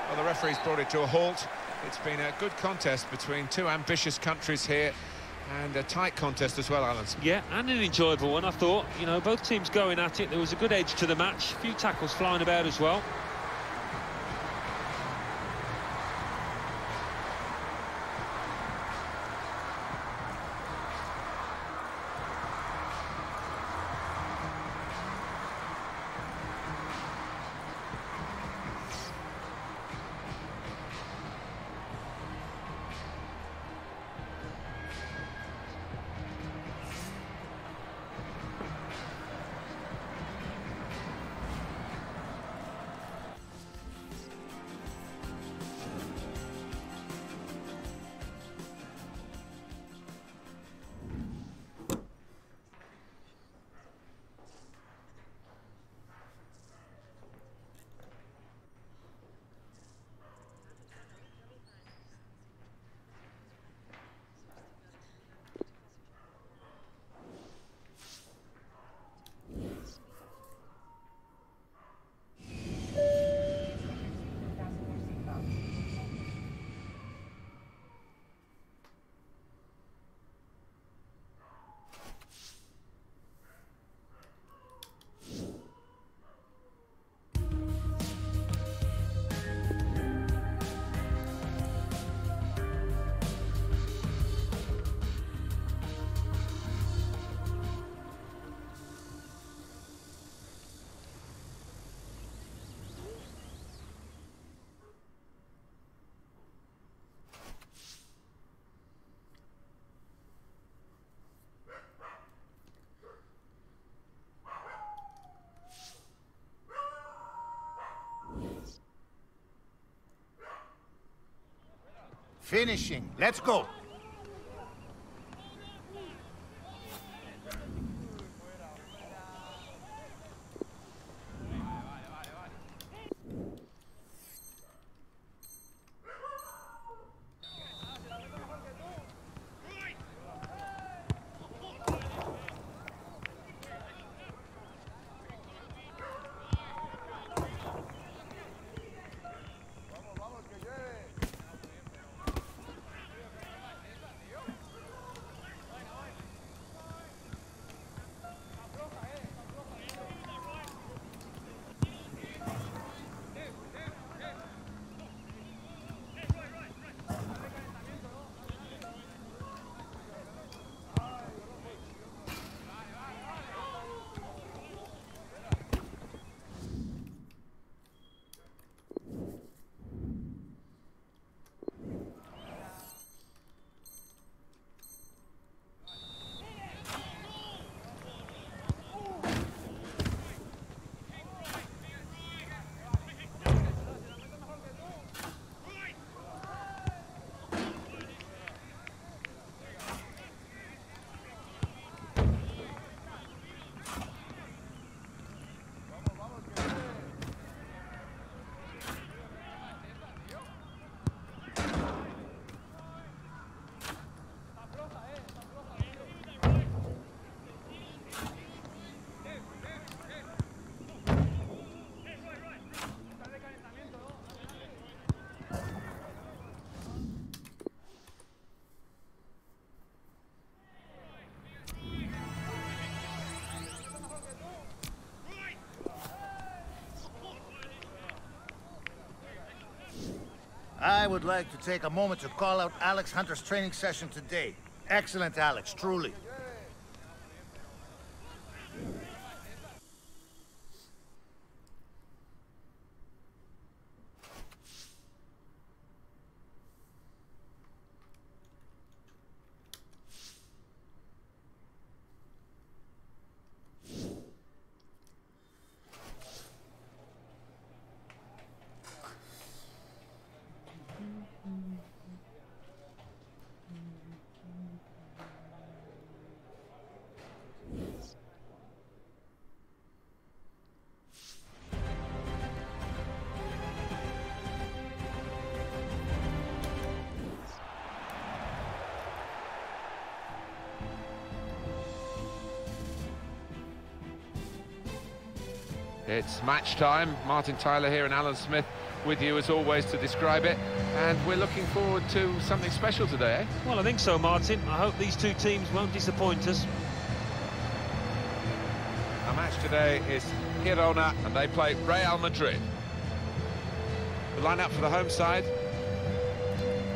Well, the referee's brought it to a halt. It's been a good contest between 2 ambitious countries here, and a tight contest as well, Alan. Yeah, and an enjoyable one, I thought. You know, both teams going at it. There was a good edge to the match. A few tackles flying about as well. Finishing. Let's go. I would like to take a moment to call out Alex Hunter's training session today. Excellent, Alex, truly. It's match time. Martin Tyler here and Alan Smith with you as always to describe it, and we're looking forward to something special today, eh? Well, I think so, Martin. I hope these two teams won't disappoint us. Our match today is Girona and they play Real Madrid. The lineup for the home side,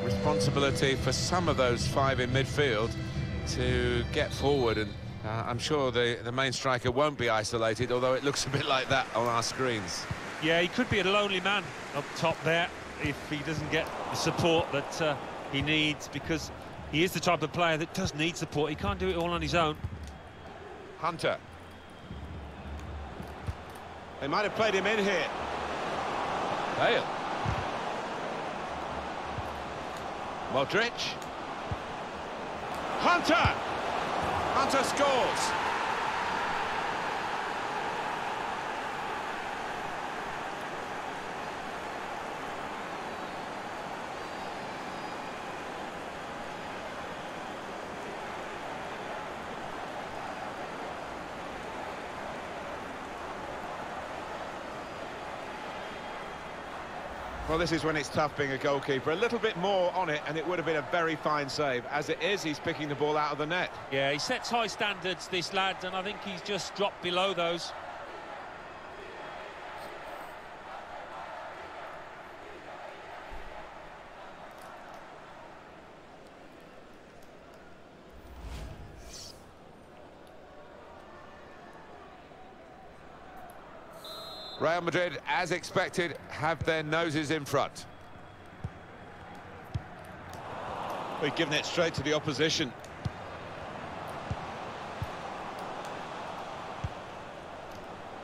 responsibility for some of those five in midfield to get forward, and I'm sure the main striker won't be isolated, although it looks a bit like that on our screens. Yeah, he could be a lonely man up top there if he doesn't get the support that he needs, because he is the type of player that does need support. He can't do it all on his own. Hunter. They might have played him in here. Bale. Modric. Hunter! Hunter scores. Well, this is when it's tough being a goalkeeper. A little bit more on it, and it would have been a very fine save. As it is, he's picking the ball out of the net. Yeah, he sets high standards, this lad, and I think he's just dropped below those. Real Madrid, as expected, have their noses in front. We've given it straight to the opposition.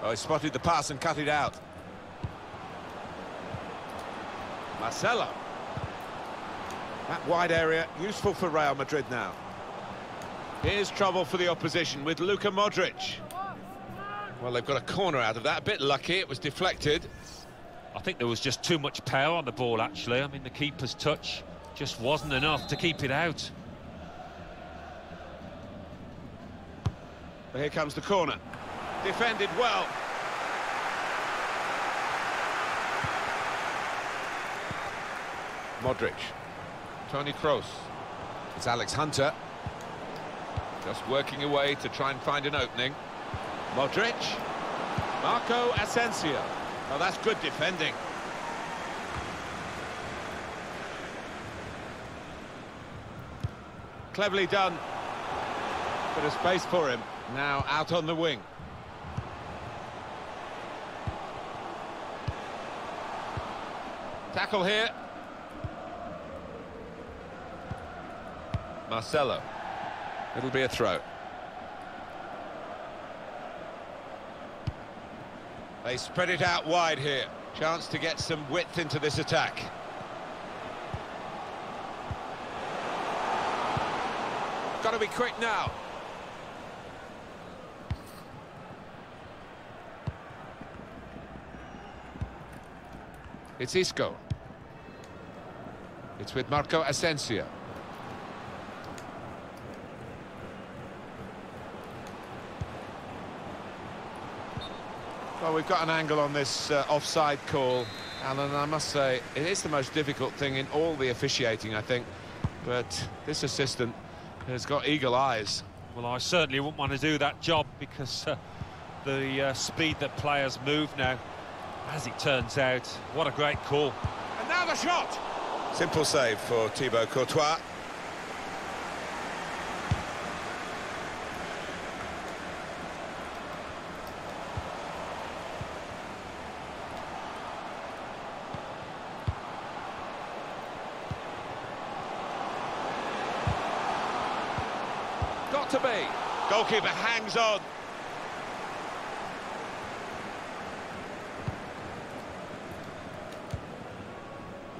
Oh, he spotted the pass and cut it out. Marcelo. That wide area, useful for Real Madrid now. Here's trouble for the opposition with Luka Modric. Well, they've got a corner out of that. A bit lucky, it was deflected. I think there was just too much power on the ball, actually. I mean, the keeper's touch just wasn't enough to keep it out. Here comes the corner. Defended well. Modric. Toni Kroos. It's Alex Hunter. Just working away to try and find an opening. Modric. Marco Asensio. Oh, that's good defending. Cleverly done. Bit of space for him. Now out on the wing. Tackle here. Marcelo. It'll be a throw. They spread it out wide here. Chance to get some width into this attack. Got to be quick now. It's Isco. It's with Marco Asensio. Well, we've got an angle on this offside call, Alan, I must say, it is the most difficult thing in all the officiating, I think. But this assistant has got eagle eyes. Well, I certainly wouldn't want to do that job because the speed that players move now, as it turns out, what a great call. And now the shot! Simple save for Thibaut Courtois. Got to be. Goalkeeper hangs on.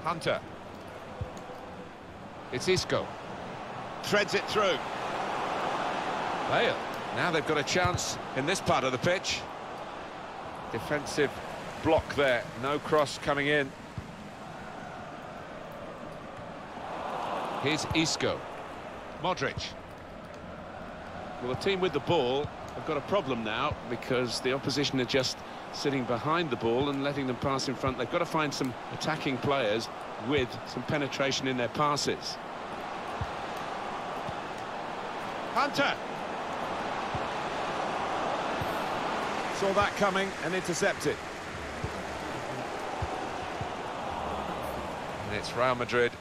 Hunter. It's Isco. Threads it through. Bale. Now they've got a chance in this part of the pitch. Defensive block there. No cross coming in. Here's Isco. Modric. Well, the team with the ball have got a problem now because the opposition are just sitting behind the ball and letting them pass in front. They've got to find some attacking players with some penetration in their passes. Hunter! Saw that coming and intercepted. And it's Real Madrid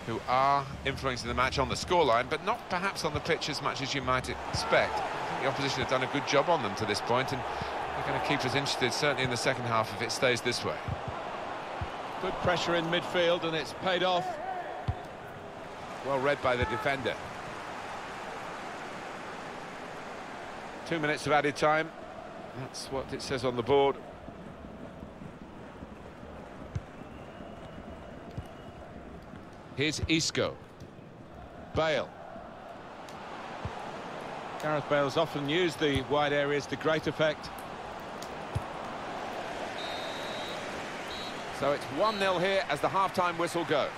who are influencing the match on the scoreline, but not perhaps on the pitch as much as you might expect. I think the opposition have done a good job on them to this point, and they're going to keep us interested, certainly in the second half, if it stays this way. Good pressure in midfield, and it's paid off. Well read by the defender. 2 minutes of added time. That's what it says on the board. Here's Isco. Bale. Gareth Bale's often used the wide areas to great effect. So it's 1-0 here as the half-time whistle goes.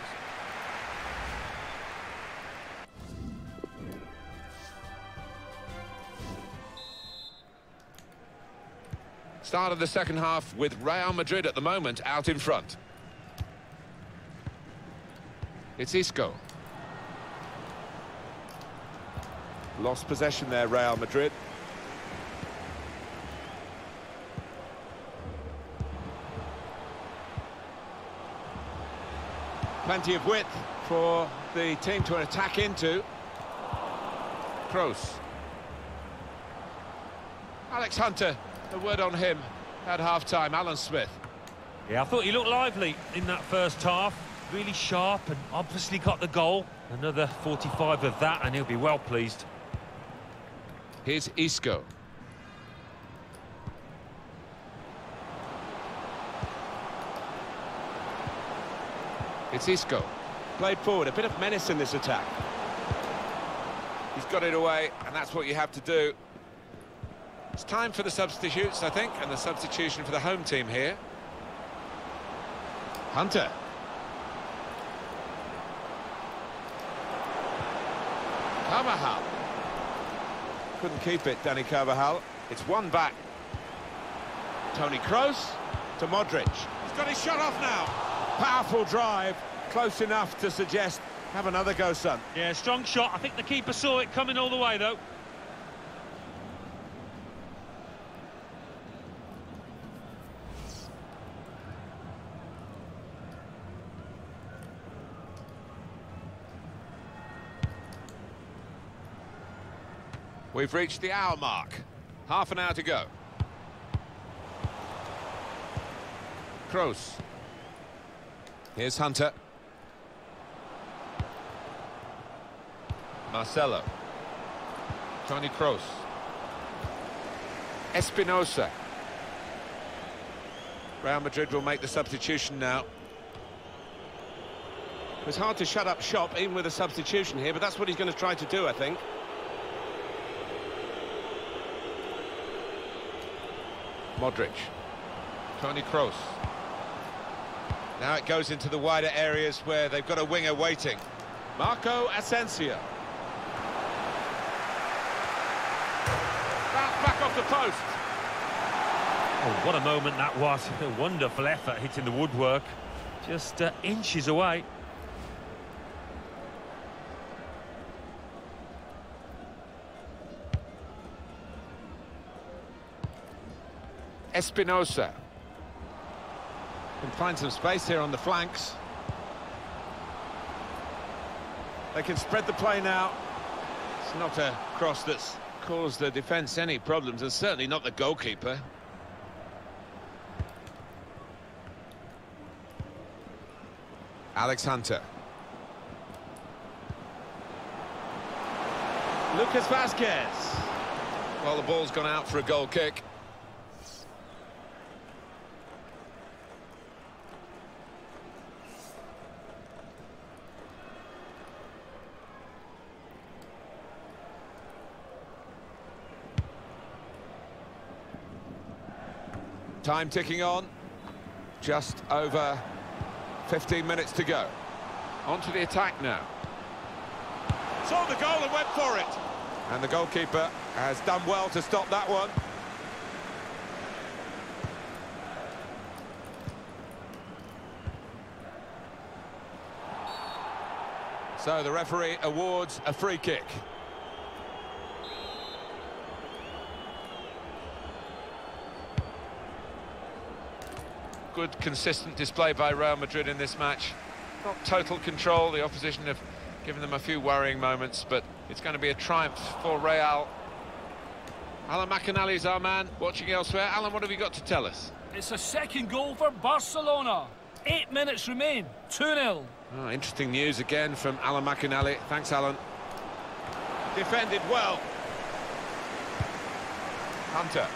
Start of the second half with Real Madrid at the moment out in front. It's Isco. Lost possession there, Real Madrid. Plenty of width for the team to attack into. Kroos. Alex Hunter, a word on him at half-time. Alan Smith. Yeah, I thought he looked lively in that first half. Really sharp and obviously got the goal. Another 45 of that and he'll be well pleased. Here's Isco. It's Isco. played forward, a bit of menace in this attack. He's got it away, and that's what you have to do. It's time for the substitutes, I think, and the substitution for the home team here. Hunter. Carvajal. Couldn't keep it, Danny Carvajal. It's one back. Toni Kroos to Modric. He's got his shot off now. Powerful drive, close enough to suggest, have another go, son. Yeah, strong shot. I think the keeper saw it coming all the way, though. We've reached the hour mark. Half an hour to go. Kroos. Here's Hunter. Marcelo. Toni Kroos. Espinosa. Real Madrid will make the substitution now. It's hard to shut up shop even with a substitution here, but that's what he's going to try to do, I think. Modric. Toni Kroos. Now it goes into the wider areas where they've got a winger waiting. Marco Asensio. Back off the post. Oh, what a moment that was. A wonderful effort hitting the woodwork. Just inches away. Espinosa. Can find some space here on the flanks. They can spread the play now. It's not a cross that's caused the defence any problems, and certainly not the goalkeeper. Alex Hunter. Lucas Vazquez. Well, the ball's gone out for a goal kick. Time ticking on. Just over 15 minutes to go. On to the attack now. Saw the goal and went for it. And the goalkeeper has done well to stop that one. So the referee awards a free kick. Good, consistent display by Real Madrid in this match. Not total control, the opposition have given them a few worrying moments, but it's going to be a triumph for Real. Alan McInally's our man, watching elsewhere. Alan, what have you got to tell us? It's a second goal for Barcelona. 8 minutes remain, 2-0. Oh, interesting news again from Alan McInally. Thanks, Alan. Defended well. Hunter.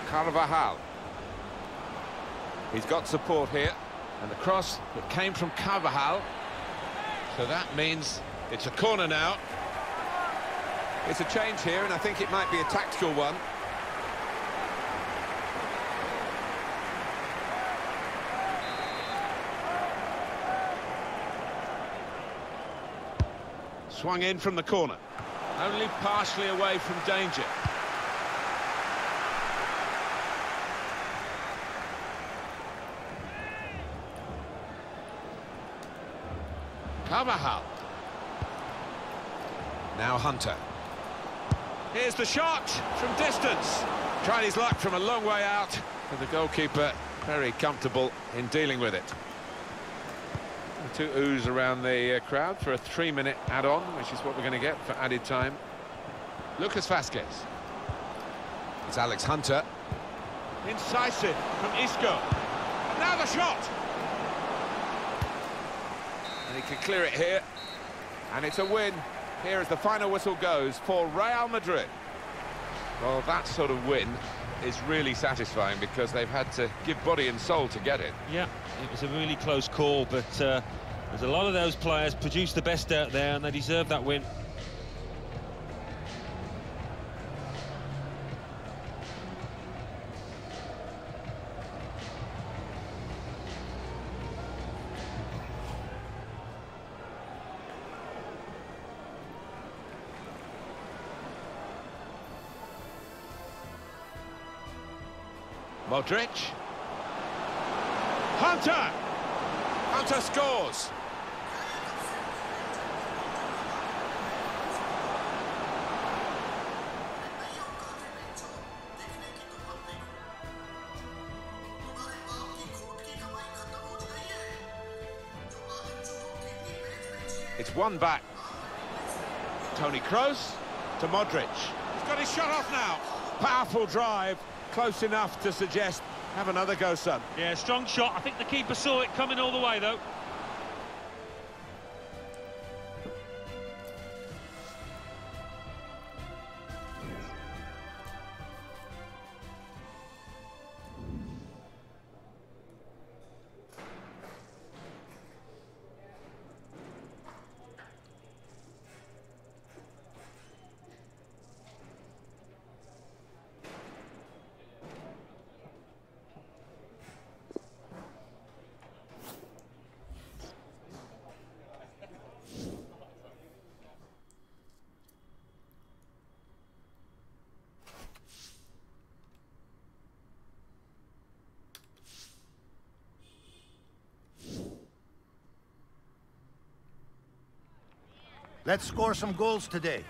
Carvajal. He's got support here, and the cross that came from Carvajal. So that means it's a corner now. It's a change here, and I think it might be a tactical one. Swung in from the corner. Only partially away from danger. Carvajal. Now Hunter. Here's the shot from distance. Tried his luck from a long way out, but the goalkeeper very comfortable in dealing with it. Two oohs around the crowd for a 3-minute add-on, which is what we're going to get for added time. Lucas Vazquez. It's Alex Hunter. Incisive from Isco. And now the shot. And he can clear it here. And it's a win here as the final whistle goes for Real Madrid. Well, that sort of win is really satisfying because they've had to give body and soul to get it. Yeah, it was a really close call, but there's a lot of those players produce the best out there, and they deserve that win. Modric. Hunter! Hunter scores! It's one back. Toni Kroos to Modric. He's got his shot off now. Powerful drive. Close enough to suggest, have another go, son. Yeah, strong shot. I think the keeper saw it coming all the way, though. Let's score some goals today.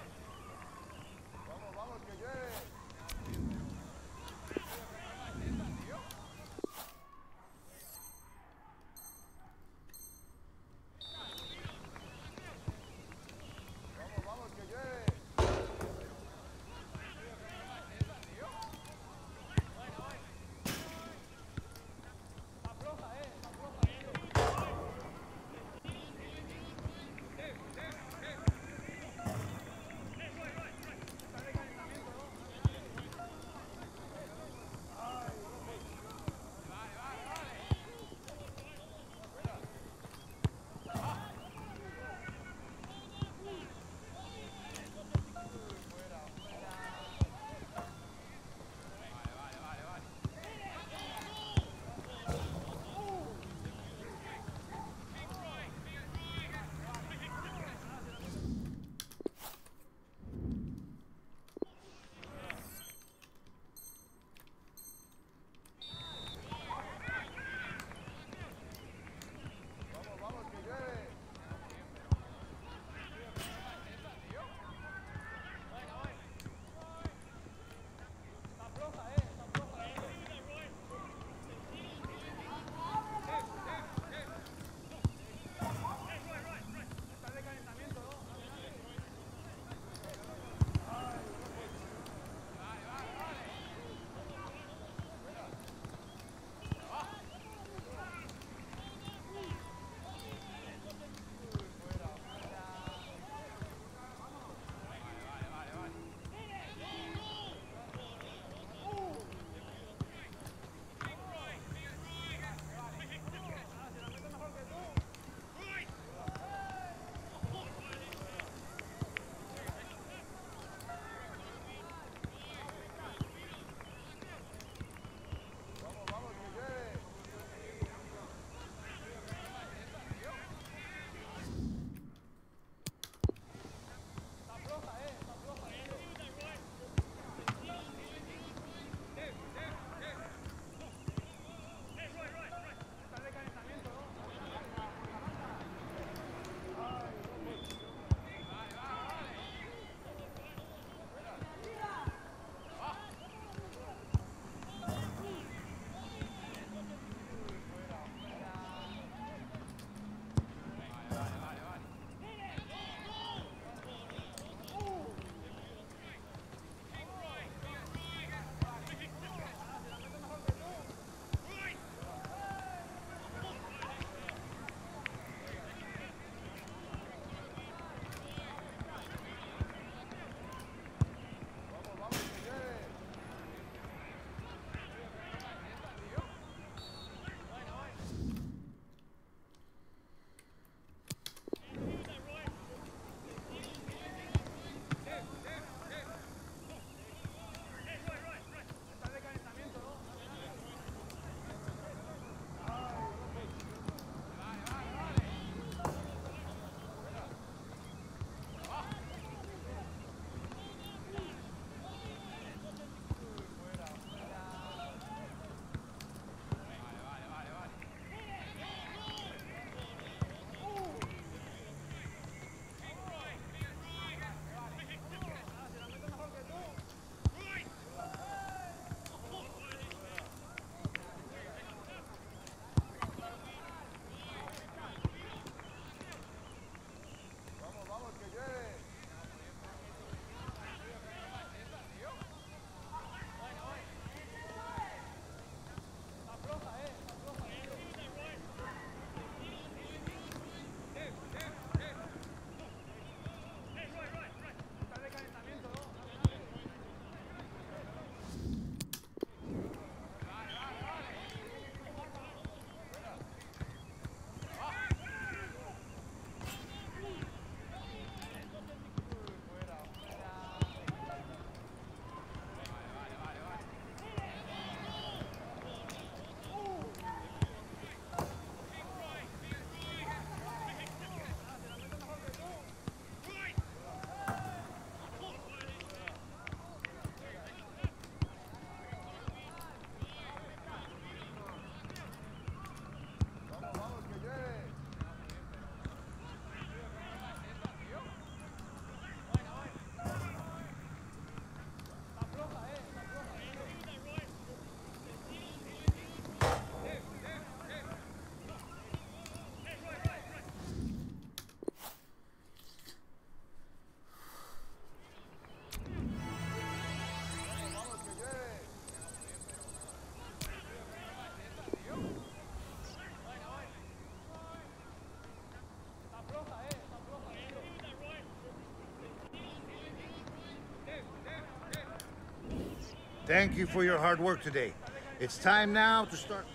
Thank you for your hard work today. It's time now to start...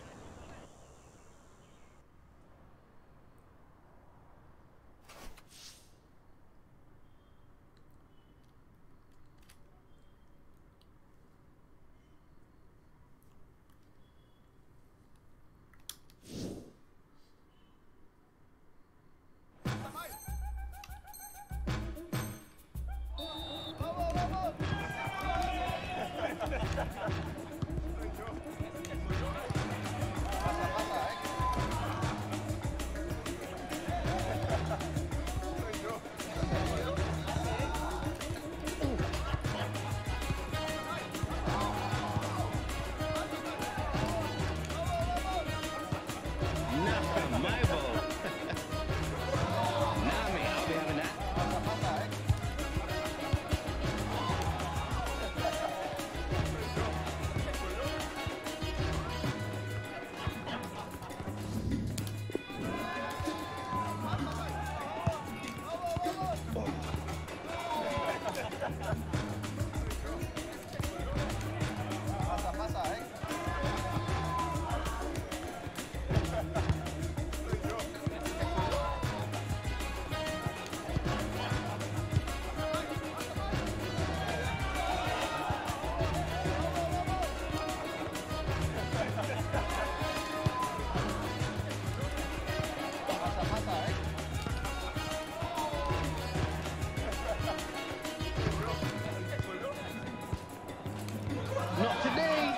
Not today.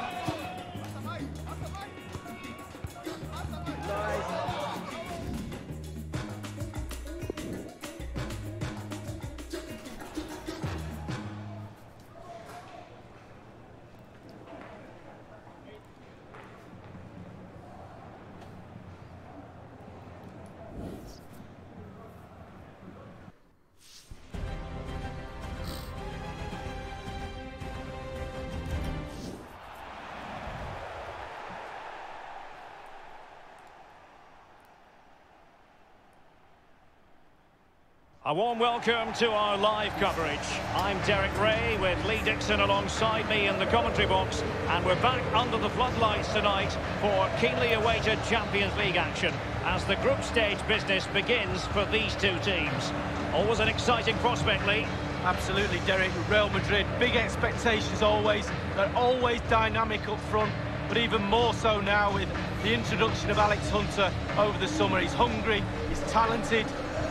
A warm welcome to our live coverage. I'm Derek Ray with Lee Dixon alongside me in the commentary box, and we're back under the floodlights tonight for keenly awaited Champions League action as the group stage business begins for these two teams. Always an exciting prospect, Lee. Absolutely, Derek. Real Madrid, big expectations always. They're always dynamic up front, but even more so now with the introduction of Alex Hunter over the summer. He's hungry, he's talented.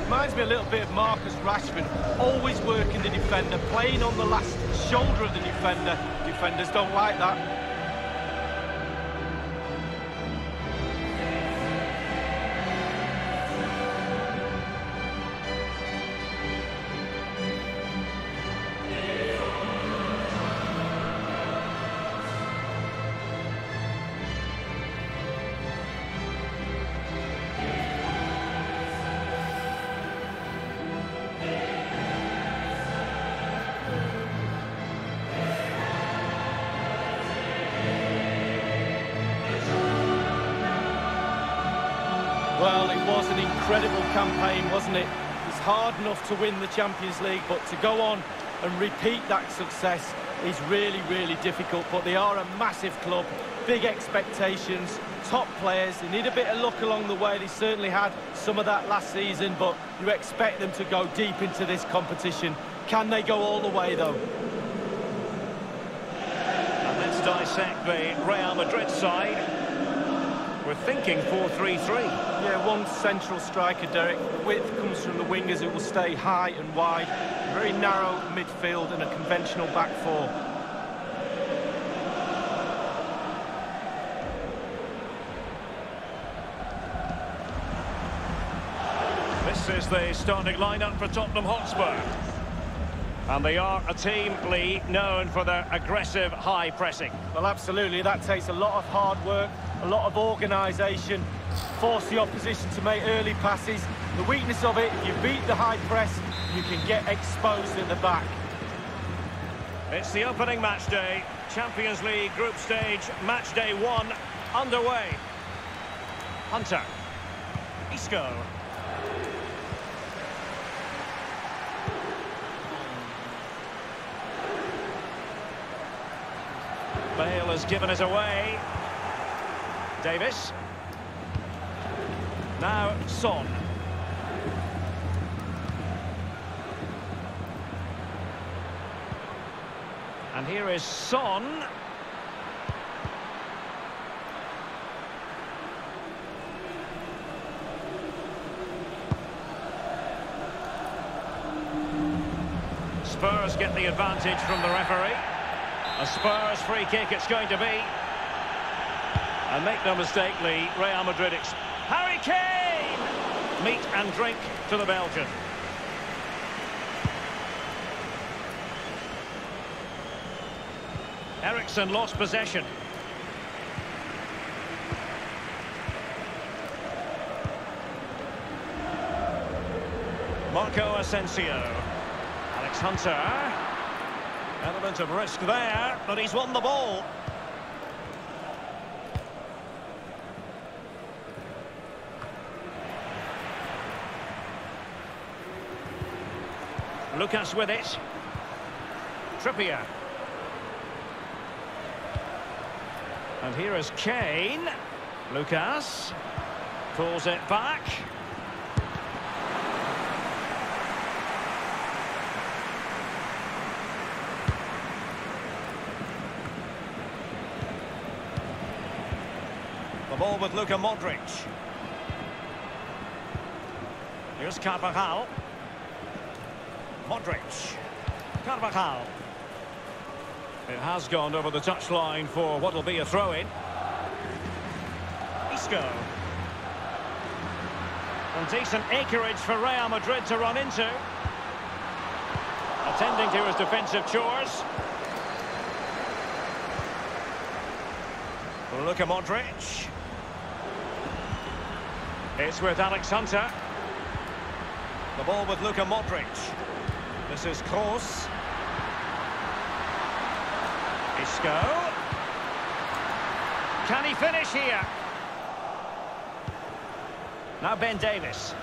Reminds me a little bit of Marcus Rashford, always working the defender, playing on the last shoulder of the defender. Defenders don't like that. Well, it was an incredible campaign, wasn't it? It's hard enough to win the Champions League, but to go on and repeat that success is really, really difficult. But they are a massive club, big expectations, top players. They need a bit of luck along the way. They certainly had some of that last season, but you expect them to go deep into this competition. Can they go all the way, though? And let's dissect the Real Madrid side. We're thinking 4-3-3. Yeah, one central striker, Derek. The width comes from the wingers. It will stay high and wide. Very narrow midfield and a conventional back four. This is the starting lineup for Tottenham Hotspur. And they are a team, Lee, known for their aggressive high pressing. Well, absolutely. That takes a lot of hard work, a lot of organisation, force the opposition to make early passes. The weakness of it, if you beat the high press, you can get exposed at the back. It's the opening match day. Champions League group stage, match day 1, underway. Hunter. Isco. Bale has given it away. Davis. Now Son. And here is Son. Spurs get the advantage from the referee. A Spurs free kick it's going to be. And make no mistake, Lee, Real Madrid... Harry Kane! Meat and drink to the Belgian. Eriksen lost possession. Marco Asensio. Alex Hunter. Element of risk there, but he's won the ball. Lucas with it. Trippier. And here is Kane. Lucas pulls it back. The ball with Luka Modric. Here's Carvajal. Modric. Carvajal. It has gone over the touchline for what will be a throw-in. Isco. And decent acreage for Real Madrid to run into. Attending to his defensive chores. Luka Modric. It's with Alex Hunter. The ball with Luka Modric. This is Kroos. Isco. Can he finish here? Now Ben Davis.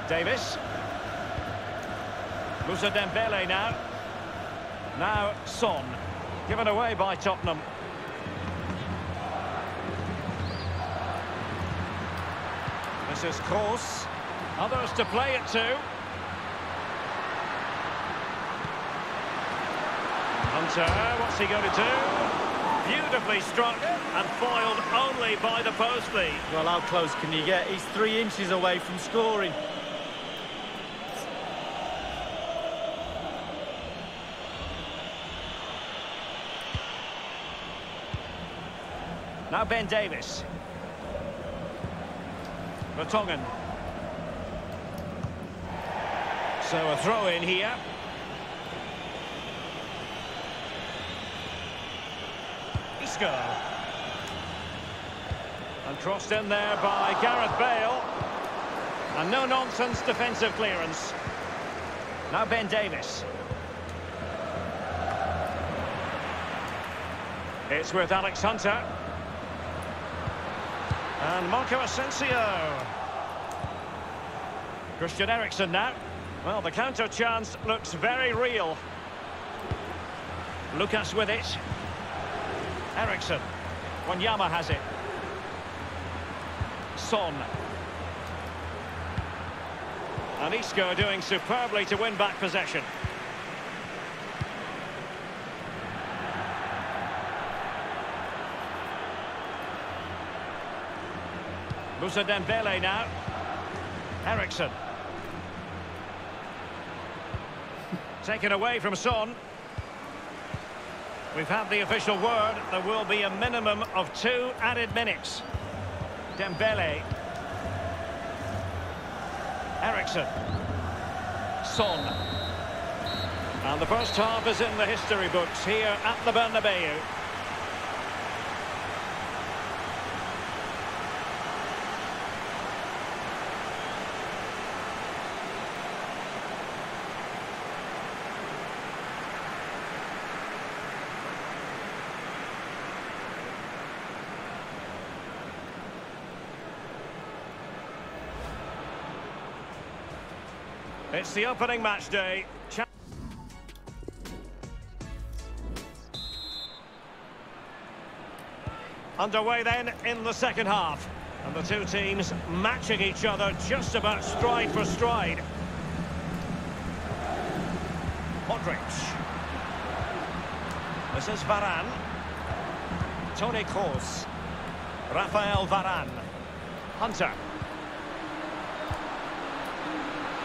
Davis. Moussa Dembele now. Now Son. Given away by Tottenham. This is Kroos. Others to play it to. Hunter, what's he going to do? Beautifully struck and foiled only by the post, Lee. Well, how close can you get? He's 3 inches away from scoring. Now Ben Davis. Vertonghen. So a throw in here. Isco. And crossed in there by Gareth Bale. And no-nonsense defensive clearance. Now Ben Davis. It's with Alex Hunter. And Marco Asensio. Christian Eriksen now. Well, the counter chance looks very real. Lucas with it. Eriksen. Wanyama has it. Son. And Isco doing superbly to win back possession. Moussa Dembele now. Eriksen. Taken away from Son. We've had the official word. There will be a minimum of 2 added minutes. Dembele. Eriksen. Son. And the first half is in the history books here at the Bernabeu. It's the opening match day. Underway then in the second half. And the two teams matching each other just about stride for stride. Modric. This is Varane. Toni Kroos. Rafael Varane. Hunter.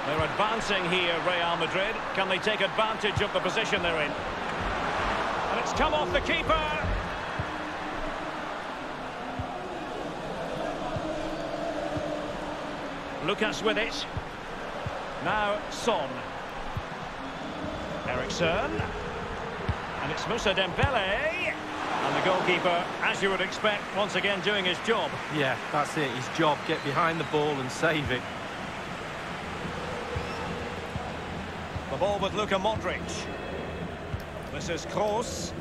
They're advancing here, Real Madrid. Can they take advantage of the position they're in? And it's come off the keeper. Lucas with it. Now Son. Eriksen. And it's Moussa Dembele. And the goalkeeper, as you would expect, once again doing his job. Yeah, that's it, his job. Get behind the ball and save it. The ball with Luka Modric. This is Kroos.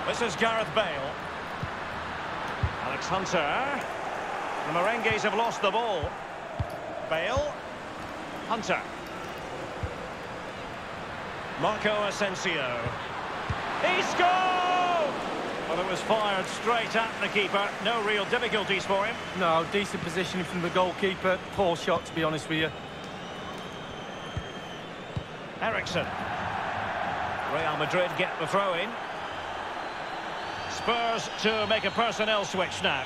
This is Gareth Bale. Alex Hunter. The Merengues have lost the ball. Bale. Hunter. Marco Asensio. He scored! Well, it was fired straight at the keeper. No real difficulties for him. No, decent positioning from the goalkeeper. Poor shot, to be honest with you. Eriksen. Real Madrid get the throw in. Spurs to make a personnel switch now.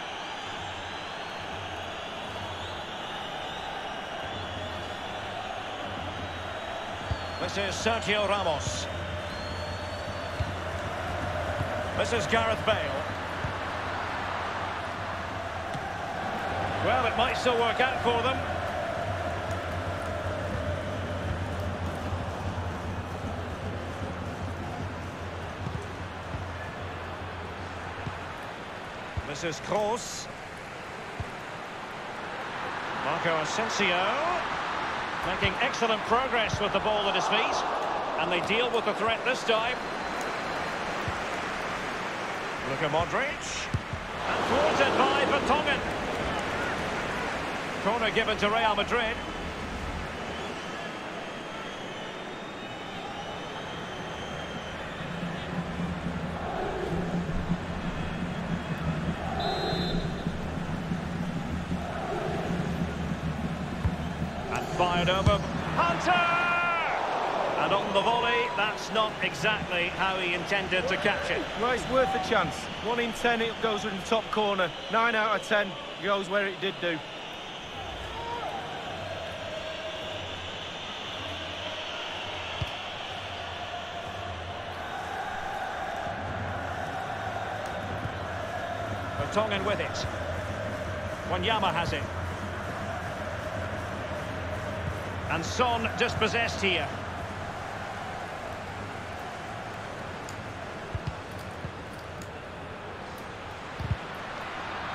This is Sergio Ramos. This is Gareth Bale. Well, it might still work out for them. This is Kroos. Marco Asensio making excellent progress with the ball at his feet, and they deal with the threat this time. Luka Modric, and thwarted by Vertonghen. Corner given to Real Madrid. Fired over, Hunter! And on the volley, that's not exactly how he intended to catch it. Well, it's worth a chance. 1 in 10, it goes in the top corner. 9 out of 10 goes where it did do. Vertonghen with it. Wanyama has it. And Son dispossessed here.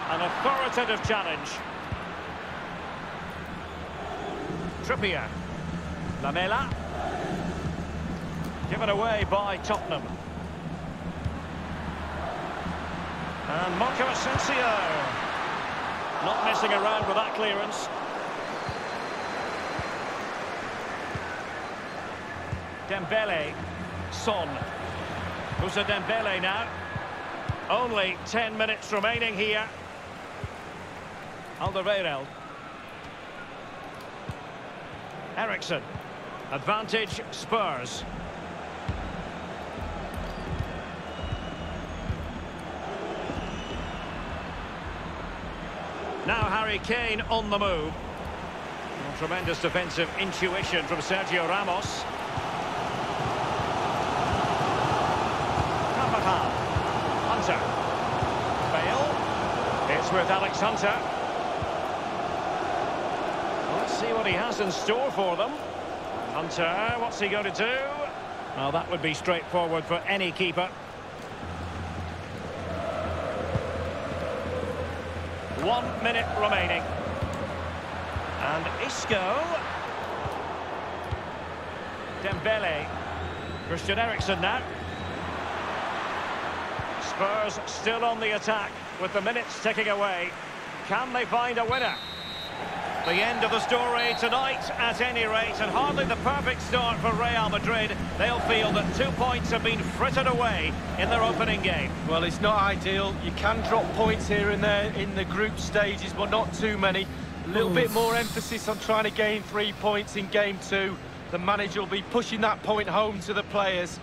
An authoritative challenge. Trippier. Lamela. Given away by Tottenham. And Marco Asensio. Not messing around with that clearance. Dembele, Son, Moussa Dembele now. Only 10 minutes remaining here. Alderweireld. Eriksen. Advantage Spurs. Now Harry Kane on the move. Tremendous defensive intuition from Sergio Ramos. Hunter. Bale. It's with Alex Hunter. Let's see what he has in store for them. Hunter, what's he going to do? Well, that would be straightforward for any keeper. One minute remaining. And Isco. Dembele. Christian Eriksen now. Spurs still on the attack with the minutes ticking away. Can they find a winner? The end of the story tonight, at any rate, and hardly the perfect start for Real Madrid. They'll feel that 2 points have been frittered away in their opening game. Well, it's not ideal. You can drop points here and there in the group stages, but not too many. A little bit more emphasis on trying to gain 3 points in game 2. The manager will be pushing that point home to the players.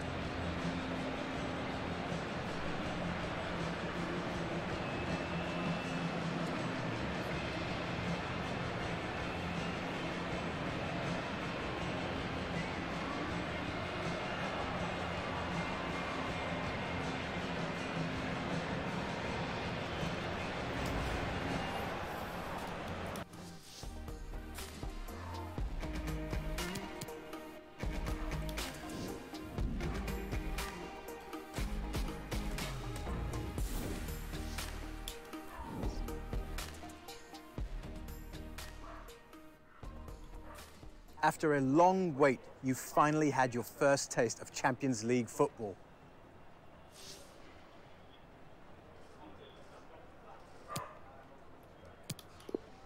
After a long wait, you finally had your first taste of Champions League football.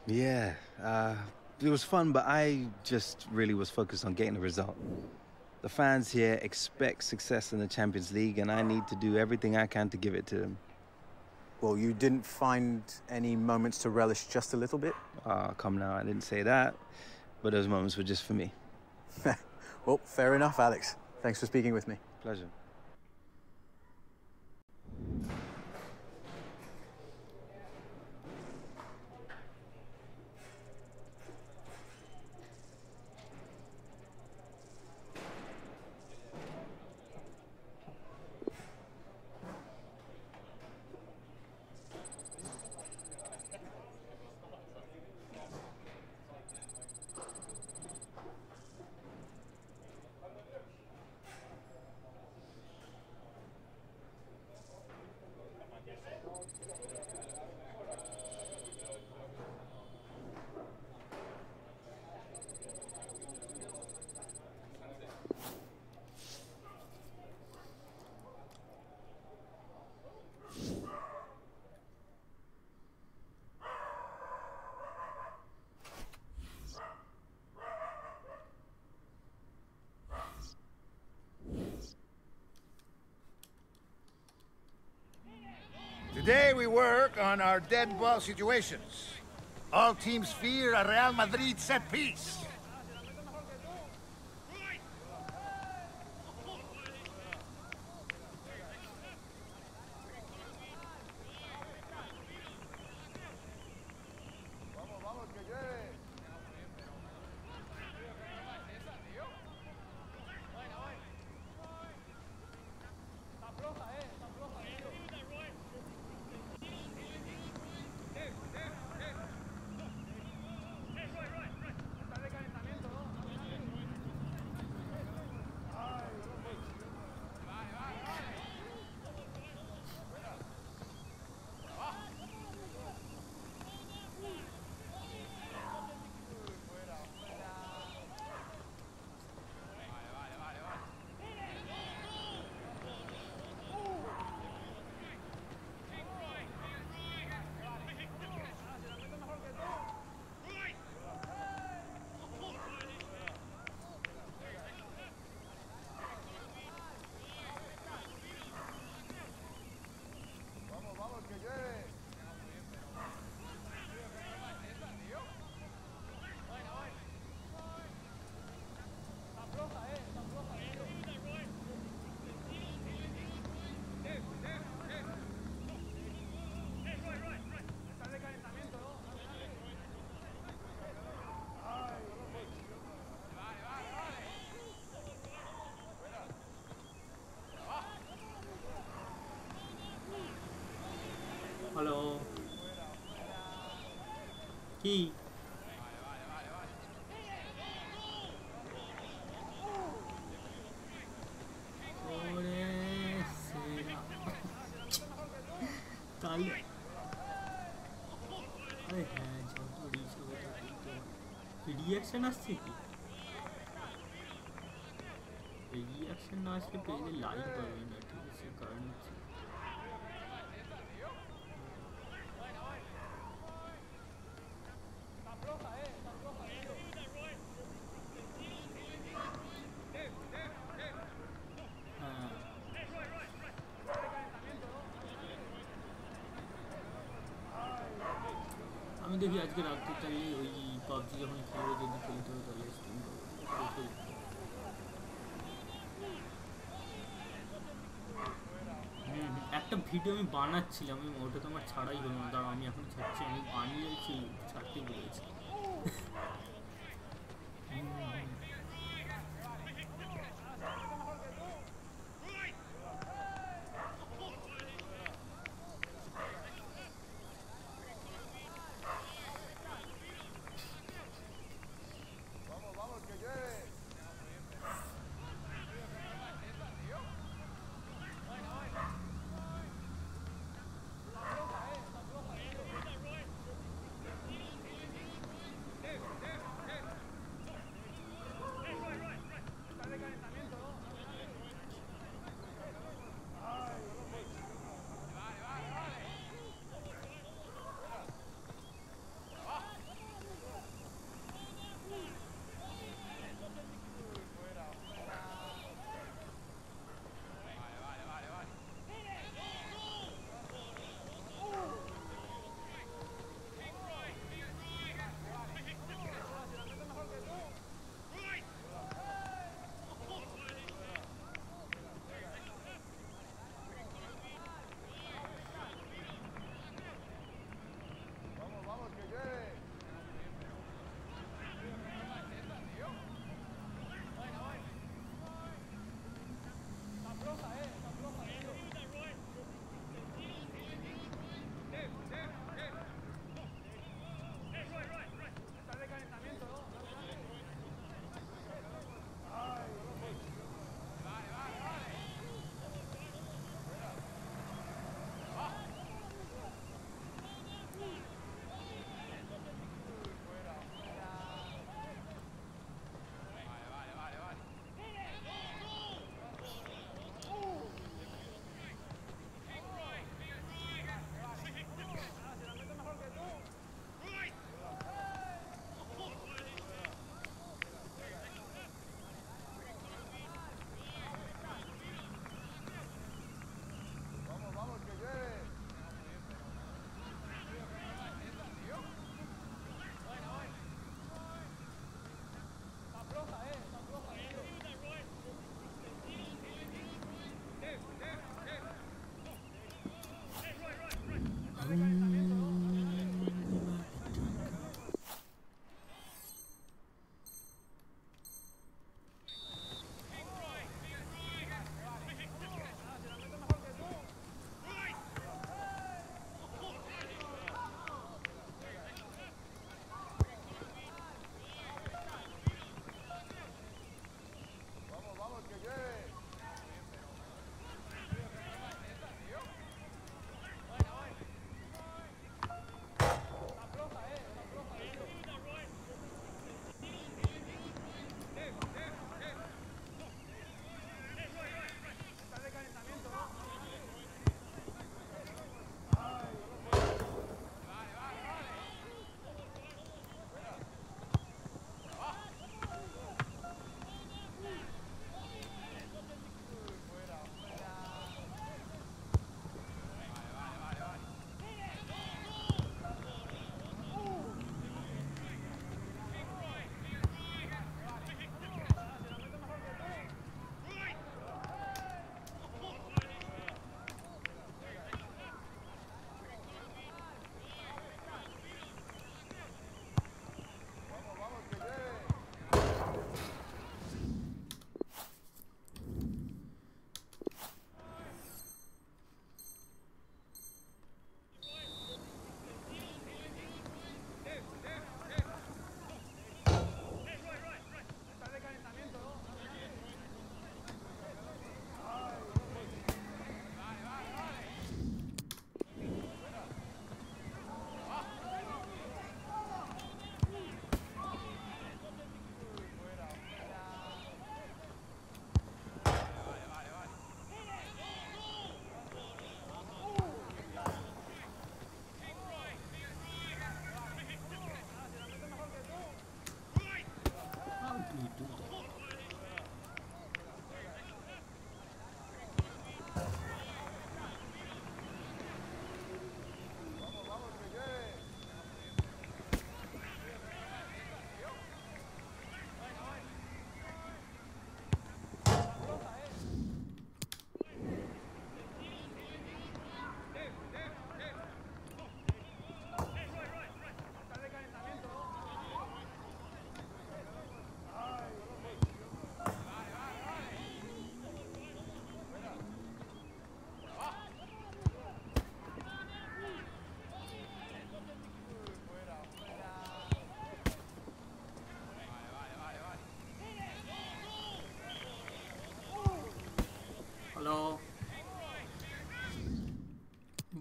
Yeah, it was fun, but I just really was focused on getting the result. The fans here expect success in the Champions League, and I need to do everything I can to give it to them. Well, you didn't find any moments to relish just a little bit? Come now, I didn't say that. But those moments were just for me. Well, fair enough, Alex. Thanks for speaking with me. Pleasure. Today we work on our dead ball situations. All teams fear a Real Madrid set piece. Hello কি ওরে সেরা তাহলে আরে হ্যাঁ যত rich হবে তত reaction আসছে কি রিয়াকশন না আসলে পেজে লাইক পাবে না ঠিক আছে কারণ হচ্ছে দেখি আজকে রাত্রে তাহলে ওই পাবজি যখন খেলবো যদি খেলতে হবে তাহলে স্ট্রিম করবো। একটা ভিডিও আমি বানাচ্ছিলাম, ওটা তো আমার ছাড়াই হলো না, দাঁড়া আমি এখন ছাড়ছি, আমি বানিয়েছি ছাড়তে বলেছি।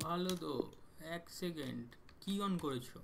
ভালো তো 1 সেকেন্ড কি অন করেছো